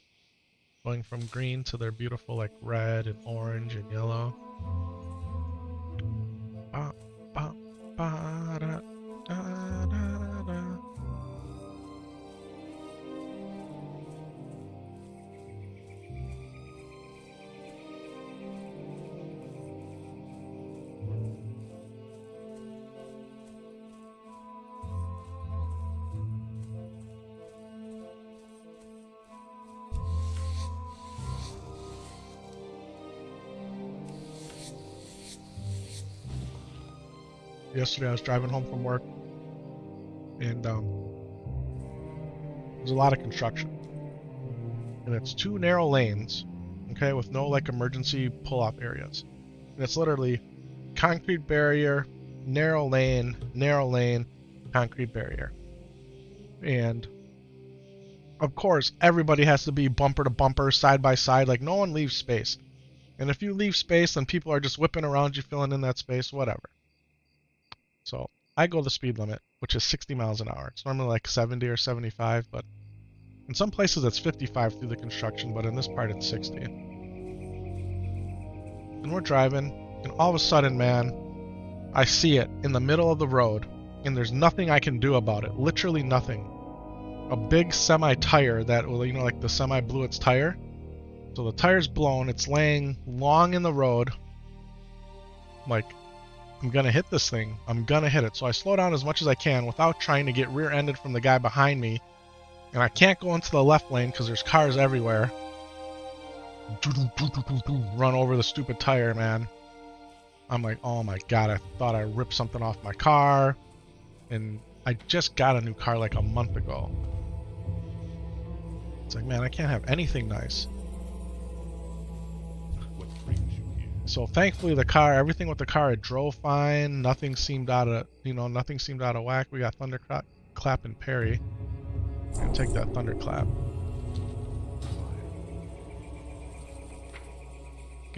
Going from green to their beautiful like red and orange and yellow. Ba, ba, ba, da, da, da, da. Yesterday I was driving home from work, and there's a lot of construction, and it's 2 narrow lanes, okay, with no like emergency pull-off areas, and it's literally concrete barrier, narrow lane, concrete barrier, and of course everybody has to be bumper to bumper, side by side, like no one leaves space, and if you leave space, then people are just whipping around you, filling in that space, whatever. So I go the speed limit, which is 60 miles an hour. It's normally like 70 or 75, but in some places it's 55 through the construction, but in this part it's 60. And we're driving, and all of a sudden, man, I see it in the middle of the road, and there's nothing I can do about it. Literally nothing. A big semi-tire that, well, you know, like the semi blew its tire. So the tire's blown, it's laying long in the road. Like, I'm gonna hit this thing. I'm gonna hit it. So I slow down as much as I can without trying to get rear-ended from the guy behind me. And I can't go into the left lane because there's cars everywhere. Run over the stupid tire, man. I'm like, oh my god, I thought I ripped something off my car. And I just got a new car like a month ago. It's like, man, I can't have anything nice. What brings you here? So thankfully the car, everything with the car, it drove fine. Nothing seemed out of, nothing seemed out of whack. We got thunderclap and parry. I'm gonna take that thunderclap.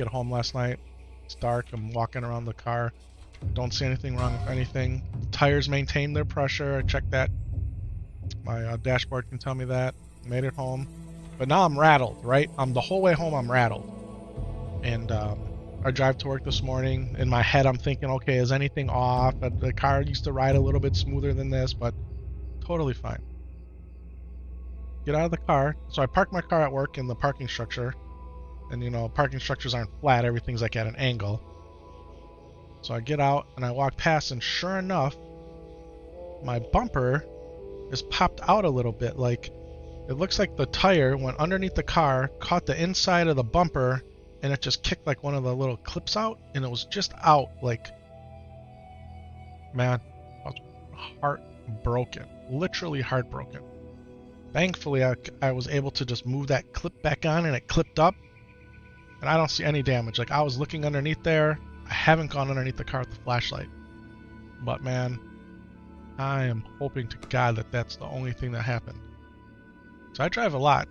get home last night. It's dark. I'm walking around the car. Don't see anything wrong with anything. The tires maintain their pressure. I checked that. My dashboard can tell me that. Made it home. But now I'm rattled, right? The whole way home I'm rattled. And I drive to work this morning. In my head I'm thinking, okay, is anything off? The car used to ride a little bit smoother than this, but totally fine. Get out of the car. So I park my car at work in the parking structure. And you know, parking structures aren't flat. Everything's like at an angle. So I get out and I walk past, and sure enough, my bumper is popped out a little bit. Like, it looks like the tire went underneath the car, caught the inside of the bumper, and it just kicked like one of the little clips out, and it was just out. Like, man, I was heartbroken. Literally heartbroken. Thankfully, I was able to just move that clip back on, and it clipped up, and I don't see any damage. Like, I was looking underneath there. I haven't gone underneath the car with the flashlight. But man, I am hoping to God that that's the only thing that happened. So I drive a lot.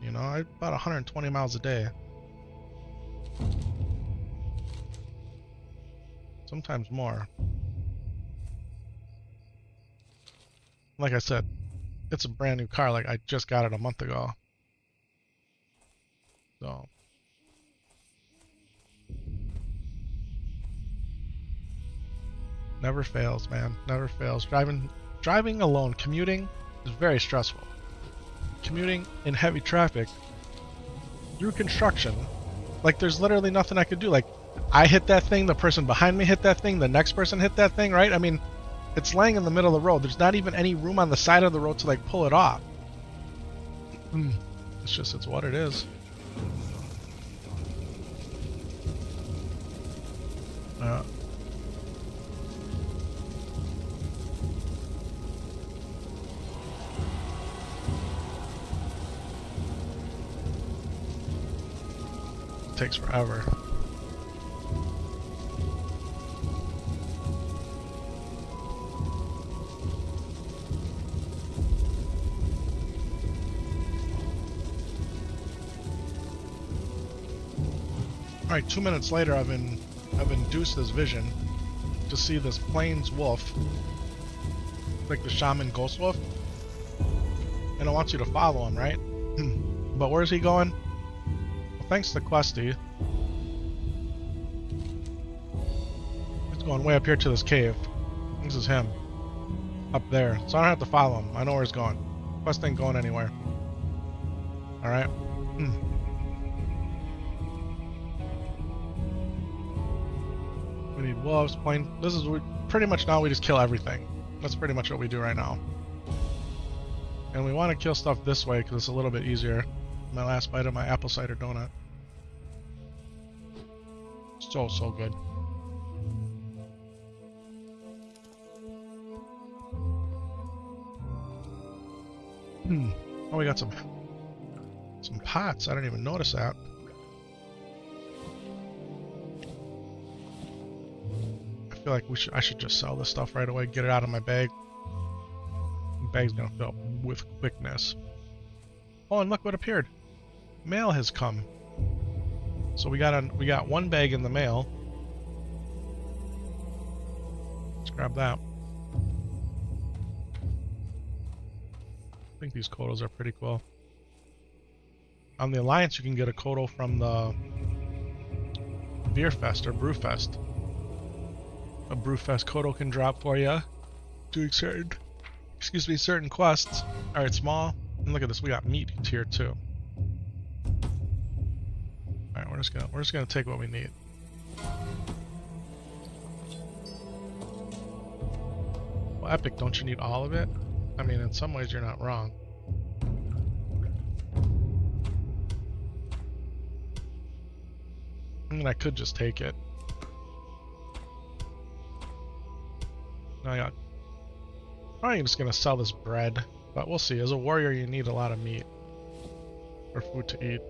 You know, about 120 miles a day. Sometimes more. Like I said, it's a brand new car. Like, I just got it a month ago. So never fails, man. Never fails. Driving alone, commuting is very stressful. Commuting in heavy traffic through construction, like, there's literally nothing I could do. Like, I hit that thing, the person behind me hit that thing, the next person hit that thing, right? I mean, it's laying in the middle of the road. There's not even any room on the side of the road to like pull it off. It's what it is. Takes forever. Alright, 2 minutes later I've induced this vision to see this plains wolf, like the shaman ghost wolf, and it wants you to follow him, right? But where's he going? Well, thanks to Questy, he's going way up here to this cave. This is him. Up there. So I don't have to follow him. I know where he's going. Quest ain't going anywhere. Alright. We need wolves, plain. This is pretty much now we just kill everything. That's pretty much what we do right now. And we want to kill stuff this way because it's a little bit easier. My last bite of my apple cider donut. So good. Oh, we got some pots. I didn't even notice that. I feel like I should just sell this stuff right away. Get it out of my bag. The bag's gonna fill up with quickness. Oh, and look what appeared. Mail has come. So we got one bag in the mail. Let's grab that. I think these kodos are pretty cool. On the Alliance, you can get a kodo from the Beer Fest or Brewfest. A Brewfest kodo can drop for you, doing certain quests. All right, small. And look at this, we got meat tier 2. All right, we're just gonna take what we need. Well, Epik, don't you need all of it? I mean, in some ways, you're not wrong. I mean, I could just take it. I'm probably just gonna sell this bread, but we'll see. As a warrior, you need a lot of meat or food to eat.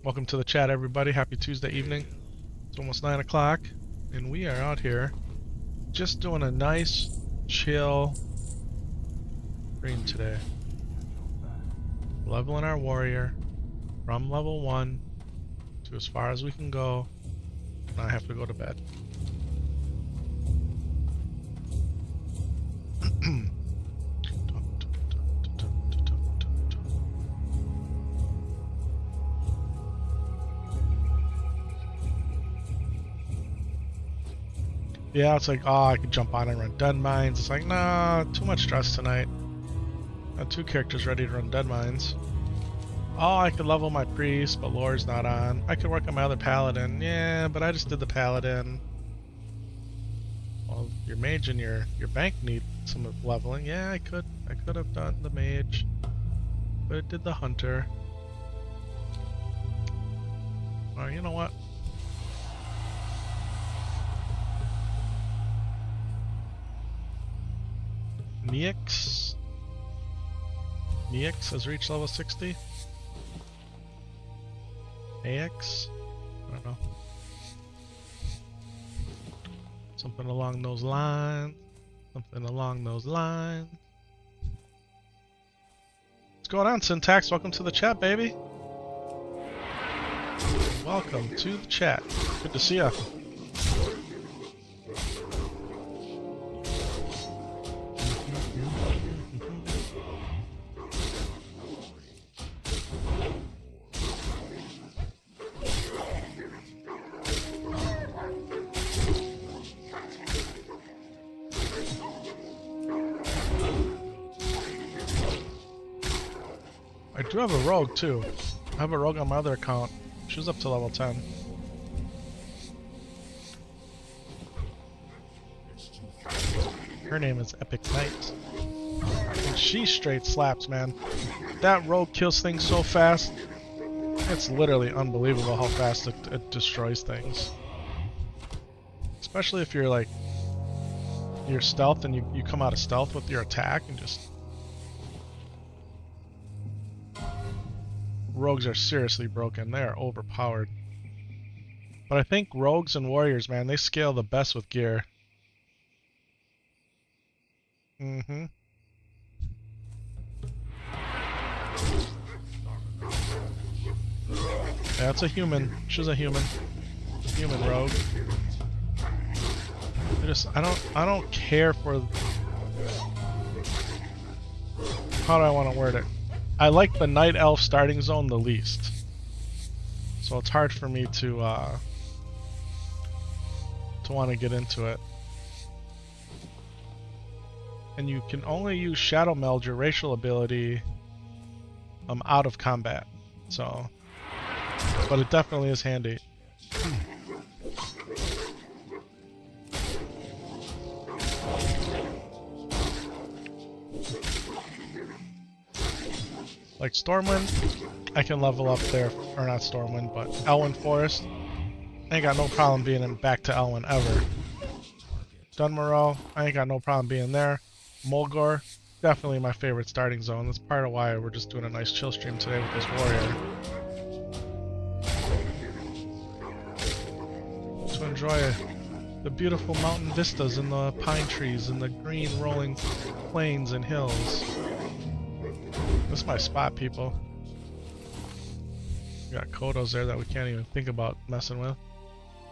Welcome to the chat, everybody. Happy Tuesday evening. It's almost 9 o'clock, and we are out here just doing a nice, chill screen today. Leveling our warrior from level 1 to as far as we can go. Now I have to go to bed. Yeah, it's like, oh, I could jump on and run dead mines. It's like, nah, too much stress tonight. Got 2 characters ready to run dead mines. Oh, I could level my priest, but lore's not on. I could work on my other paladin. Yeah, but I just did the paladin. Well, your mage and your bank need some leveling. Yeah, I could have done the mage, but I did the hunter. Or you know what? Neix has reached level 60. AX? I don't know. Something along those lines. Something along those lines. What's going on, Syntax? Welcome to the chat, baby. Welcome to the chat. Good to see ya. I do have a rogue too. I have a rogue on my other account. She was up to level 10. Her name is Epik Knight. And she straight slaps, man. That rogue kills things so fast. It's literally unbelievable how fast it destroys things. Especially if you're like, you're stealth and you come out of stealth with your attack and just... Rogues are seriously broken. They are overpowered. But I think rogues and warriors, man, they scale the best with gear. Mm-hmm. Yeah, it's a human. She's a human. Human rogue. I don't care for... How do I want to word it? I like the Night Elf starting zone the least. So it's hard for me to want to get into it. And you can only use Shadow Meld, your racial ability, out of combat. So, but it definitely is handy. Like Stormwind, I can level up there, or not Stormwind, but Elwyn Forest. I ain't got no problem being in back to Elwyn ever. Dunmoreau, I ain't got no problem being there. Mulgore, definitely my favorite starting zone. That's part of why we're just doing a nice chill stream today with this warrior. To enjoy the beautiful mountain vistas and the pine trees and the green rolling plains and hills. This is my spot, people. We got Kodos there that we can't even think about messing with.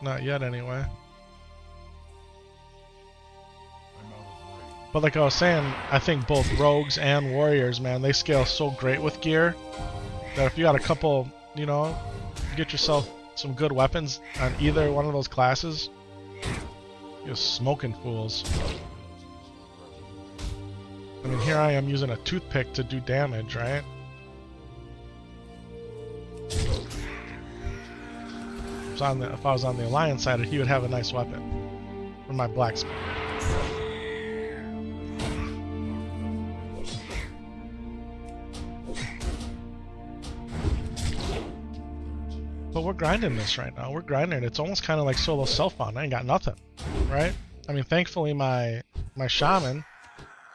Not yet, anyway. But like I was saying, I think both rogues and warriors, man, they scale so great with gear that if you got a couple, you know, get yourself some good weapons on either one of those classes, you're smoking fools. I mean, here I am using a toothpick to do damage, right? If I was on the Alliance side, he would have a nice weapon for my blacksmith. But we're grinding this right now. We're grinding. It's almost kind of like solo self-found. I ain't got nothing, right? I mean, thankfully my shaman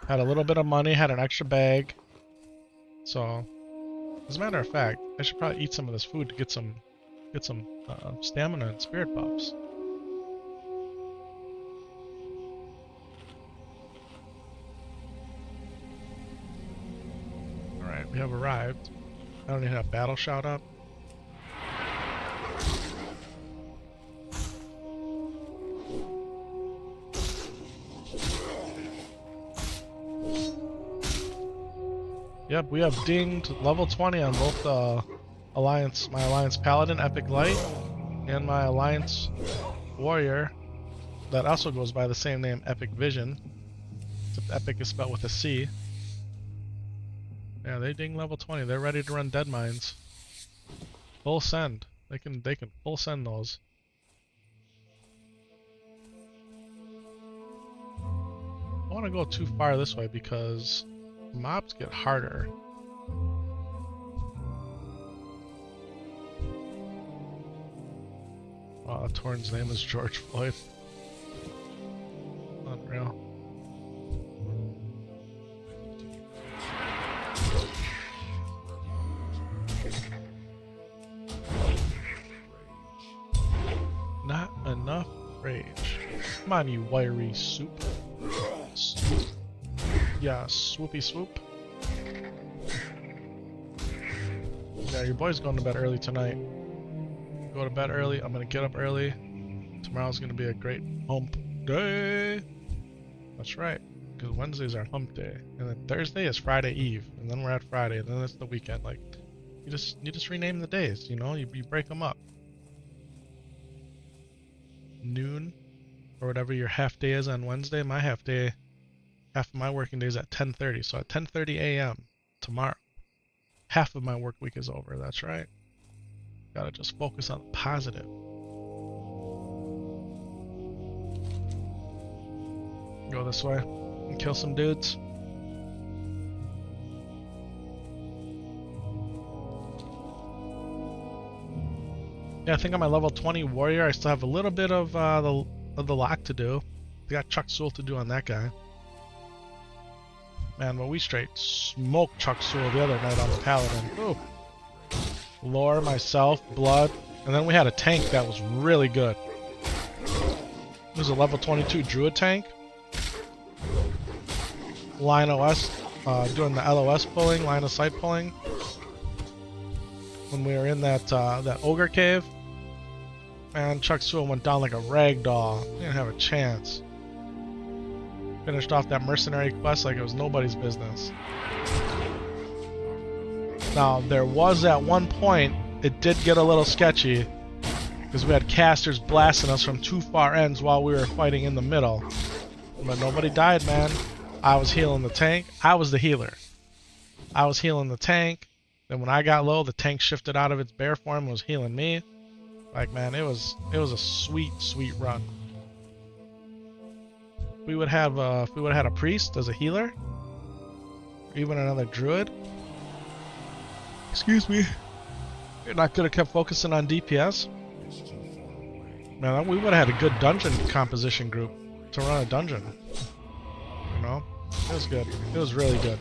had a little bit of money, had an extra bag. So, as a matter of fact, I should probably eat some of this food to get some stamina and spirit buffs. We have arrived. I don't even have battle shout up. Yep, we have dinged level 20 on both the Alliance, my Alliance Paladin, Epik Light, and my Alliance Warrior, that also goes by the same name, Epik Vision, except Epic is spelled with a C. Yeah, they ding level 20. They're ready to run dead mines. Full send. They can full send those. I don't want to go too far this way because mobs get harder. Wow, Tauren's name is George Floyd. Unreal. Not enough rage. Come on, you wiry soup. Yeah, swoopy swoop. Yeah, your boy's going to bed early tonight. Go to bed early. I'm gonna get up early. Tomorrow's gonna be a great hump day. That's right, because Wednesdays are hump day, and then Thursday is Friday Eve, and then we're at Friday, and then it's the weekend. Like, you just rename the days. You know, you break them up. Noon, or whatever your half day is on Wednesday. My half day, half of my working day is at 10:30. So at 10:30 a.m. tomorrow, half of my work week is over. That's right. Gotta just focus on the positive. Go this way and kill some dudes. Yeah, I think on my level 20 warrior, I still have a little bit of the lock to do. I got Chuck Sewell to do on that guy. Man, but we straight smoked Chuck Sewell the other night on the Paladin. Ooh. Lore, myself, blood, and then we had a tank that was really good. It was a level 22 druid tank. Line OS, doing the LOS pulling, line of sight pulling. When we were in that ogre cave, man, Chuck Sewell went down like a rag doll. Didn't have a chance. Finished off that mercenary quest like it was nobody's business. Now, there was at one point, it did get a little sketchy, because we had casters blasting us from two far ends while we were fighting in the middle. But nobody died, man. I was healing the tank. I was the healer. I was healing the tank. Then when I got low, the tank shifted out of its bear form and was healing me. Like, man, it was a sweet, sweet run. If we would have had a priest as a healer, or even another druid. Excuse me. You're not gonna kept focusing on DPS. Man, we would have had a good dungeon composition group to run a dungeon. You know, it was good. It was really good.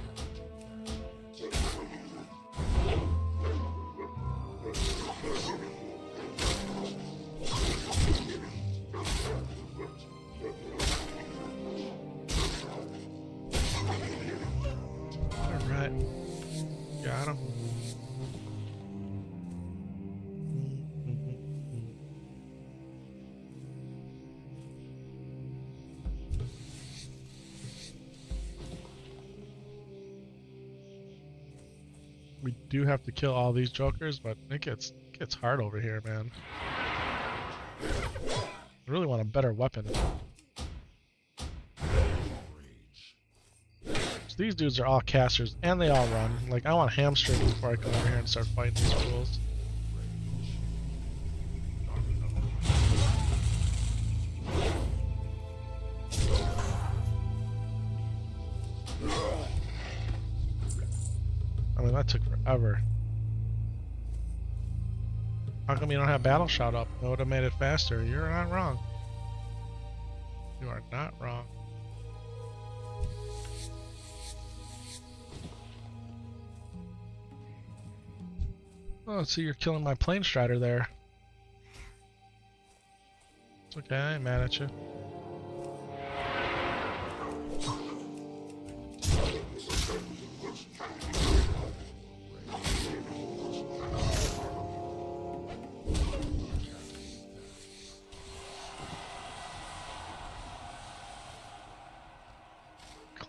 All right, got him. We do have to kill all these jokers, but it gets hard over here, man. I really want a better weapon. So these dudes are all casters, and they all run. Like, I want hamstring before I come over here and start fighting these fools. I mean, that took forever. How come you don't have battle shot up? It would have made it faster. You're not wrong. You are not wrong. Oh, let's see, you're killing my plane strider there. It's okay, I ain't mad at you.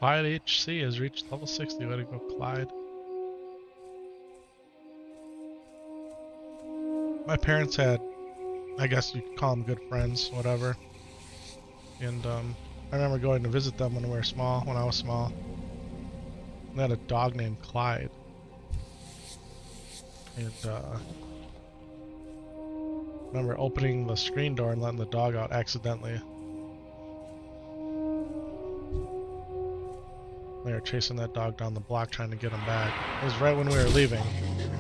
Clyde HC has reached level 60. Way to go, Clyde. My parents had, I guess you could call them good friends, whatever. And I remember going to visit them when we were small, when I was small. They had a dog named Clyde. And remember opening the screen door and letting the dog out accidentally. They were chasing that dog down the block trying to get him back. It was right when we were leaving. And,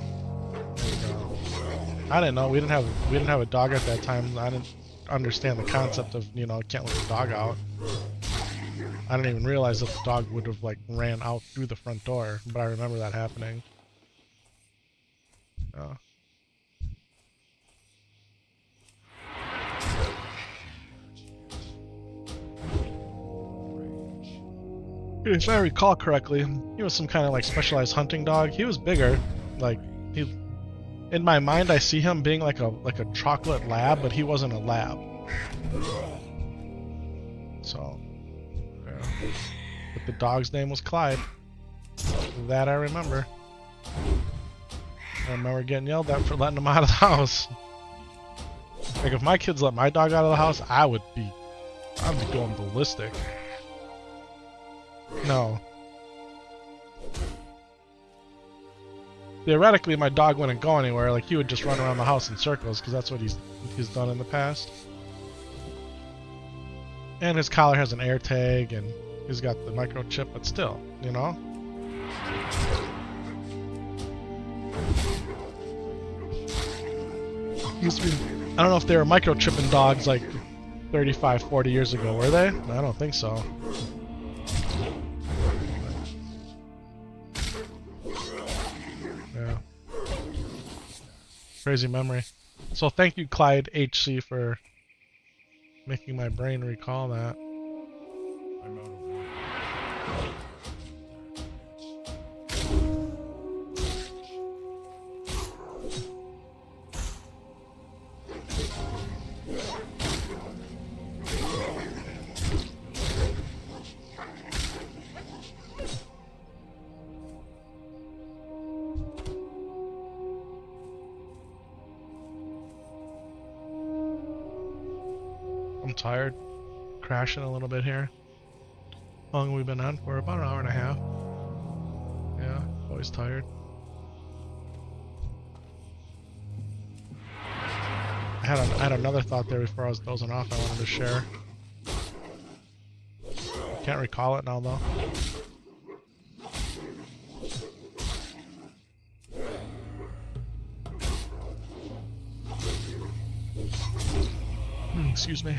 I didn't know. We didn't have a dog at that time. I didn't understand the concept of, you know, can't let the dog out. I didn't even realize that the dog would have like ran out through the front door, but I remember that happening. If I recall correctly, he was some kind of like specialized hunting dog. He was bigger, like he. In my mind, I see him being like a chocolate lab, but he wasn't a lab. So, yeah. But the dog's name was Clyde. That I remember. I remember getting yelled at for letting him out of the house. Like if my kids let my dog out of the house, I'd be going ballistic. No. Theoretically, my dog wouldn't go anywhere. Like he would just run around the house in circles because that's what he's done in the past. And his collar has an air tag, and he's got the microchip. But still, you know. I don't know if they were microchipping dogs like 35, 40 years ago. Were they? I don't think so. Yeah. Crazy memory. So thank you, Clyde HC, for making my brain recall that. I'm out of work. I'm tired. Crashing a little bit here. How long have we been on for? About an hour and a half. Yeah, always tired. I had another thought there before I was dozing off I wanted to share. Can't recall it now though. Excuse me.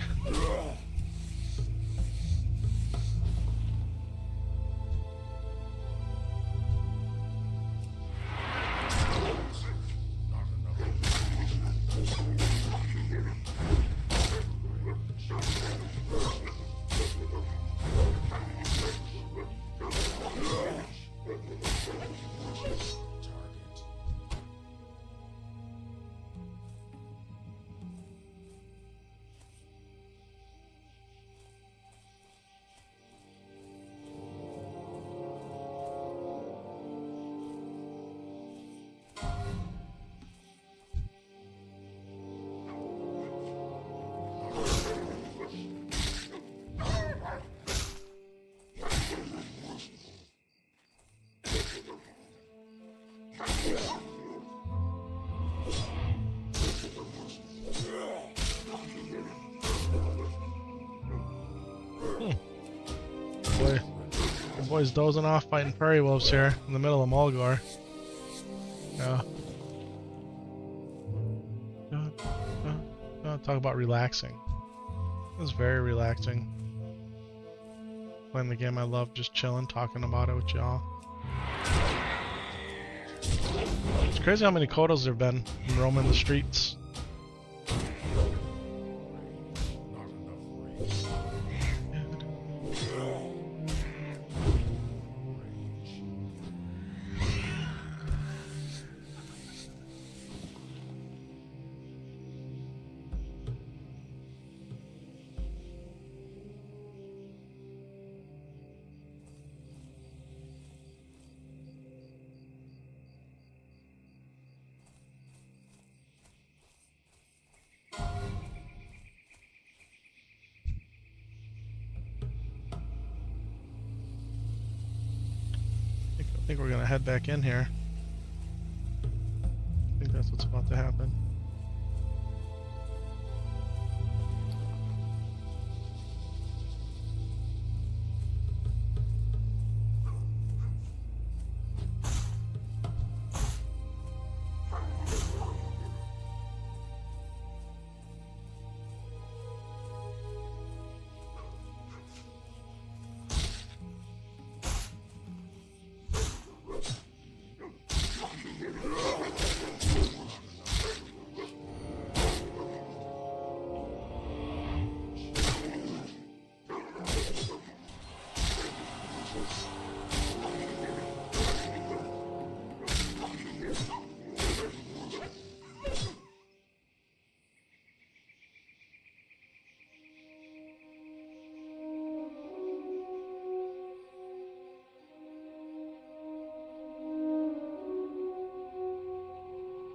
Boy, the boy's dozing off fighting prairie wolves here in the middle of Mulgore. Yeah. Talk about relaxing. It was very relaxing. Playing the game I love, just chilling, talking about it with y'all. It's crazy how many Kodos there have been roaming the streets. I think we're gonna head back in here. I think that's what's about to happen.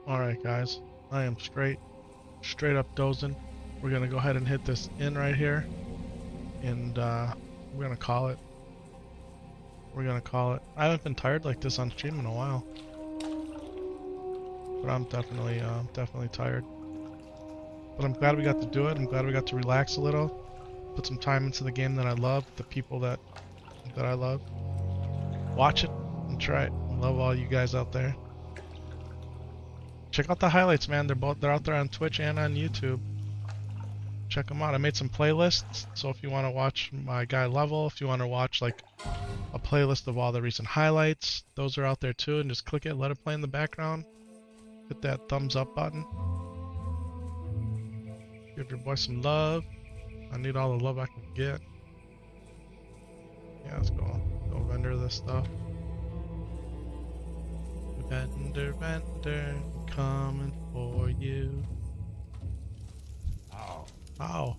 Alright guys, I am straight up dozing. We're gonna go ahead and hit this inn right here, and we're gonna call it. We're gonna call it. I haven't been tired like this on stream in a while, but I'm definitely tired. But I'm glad we got to do it. I'm glad we got to relax a little, put some time into the game that I love, the people that I love. Watch it and try it. I love all you guys out there. Check out the highlights, man. They're out there on Twitch and on YouTube. Check them out. I made some playlists, so if you want to watch my guy level, if you want to watch like a playlist of all the recent highlights, those are out there too. And just click it, let it play in the background. Hit that thumbs up button. Give your boy some love. I need all the love I can get. Yeah, let's go vendor this stuff. Vendor, coming for you. Ow. Ow.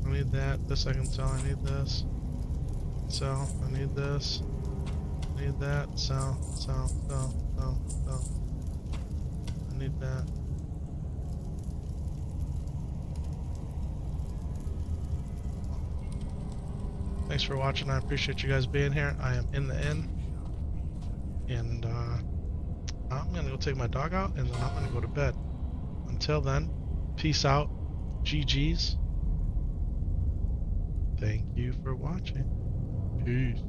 I need that. This I can sell. I need this. Sell. I need this. I need that. Sell. Sell. Sell. Sell. Sell. I need that. Thanks for watching. I appreciate you guys being here. I am in the inn. And I'm going to go take my dog out and then I'm going to go to bed. Until then, peace out. GG's. Thank you for watching. Peace.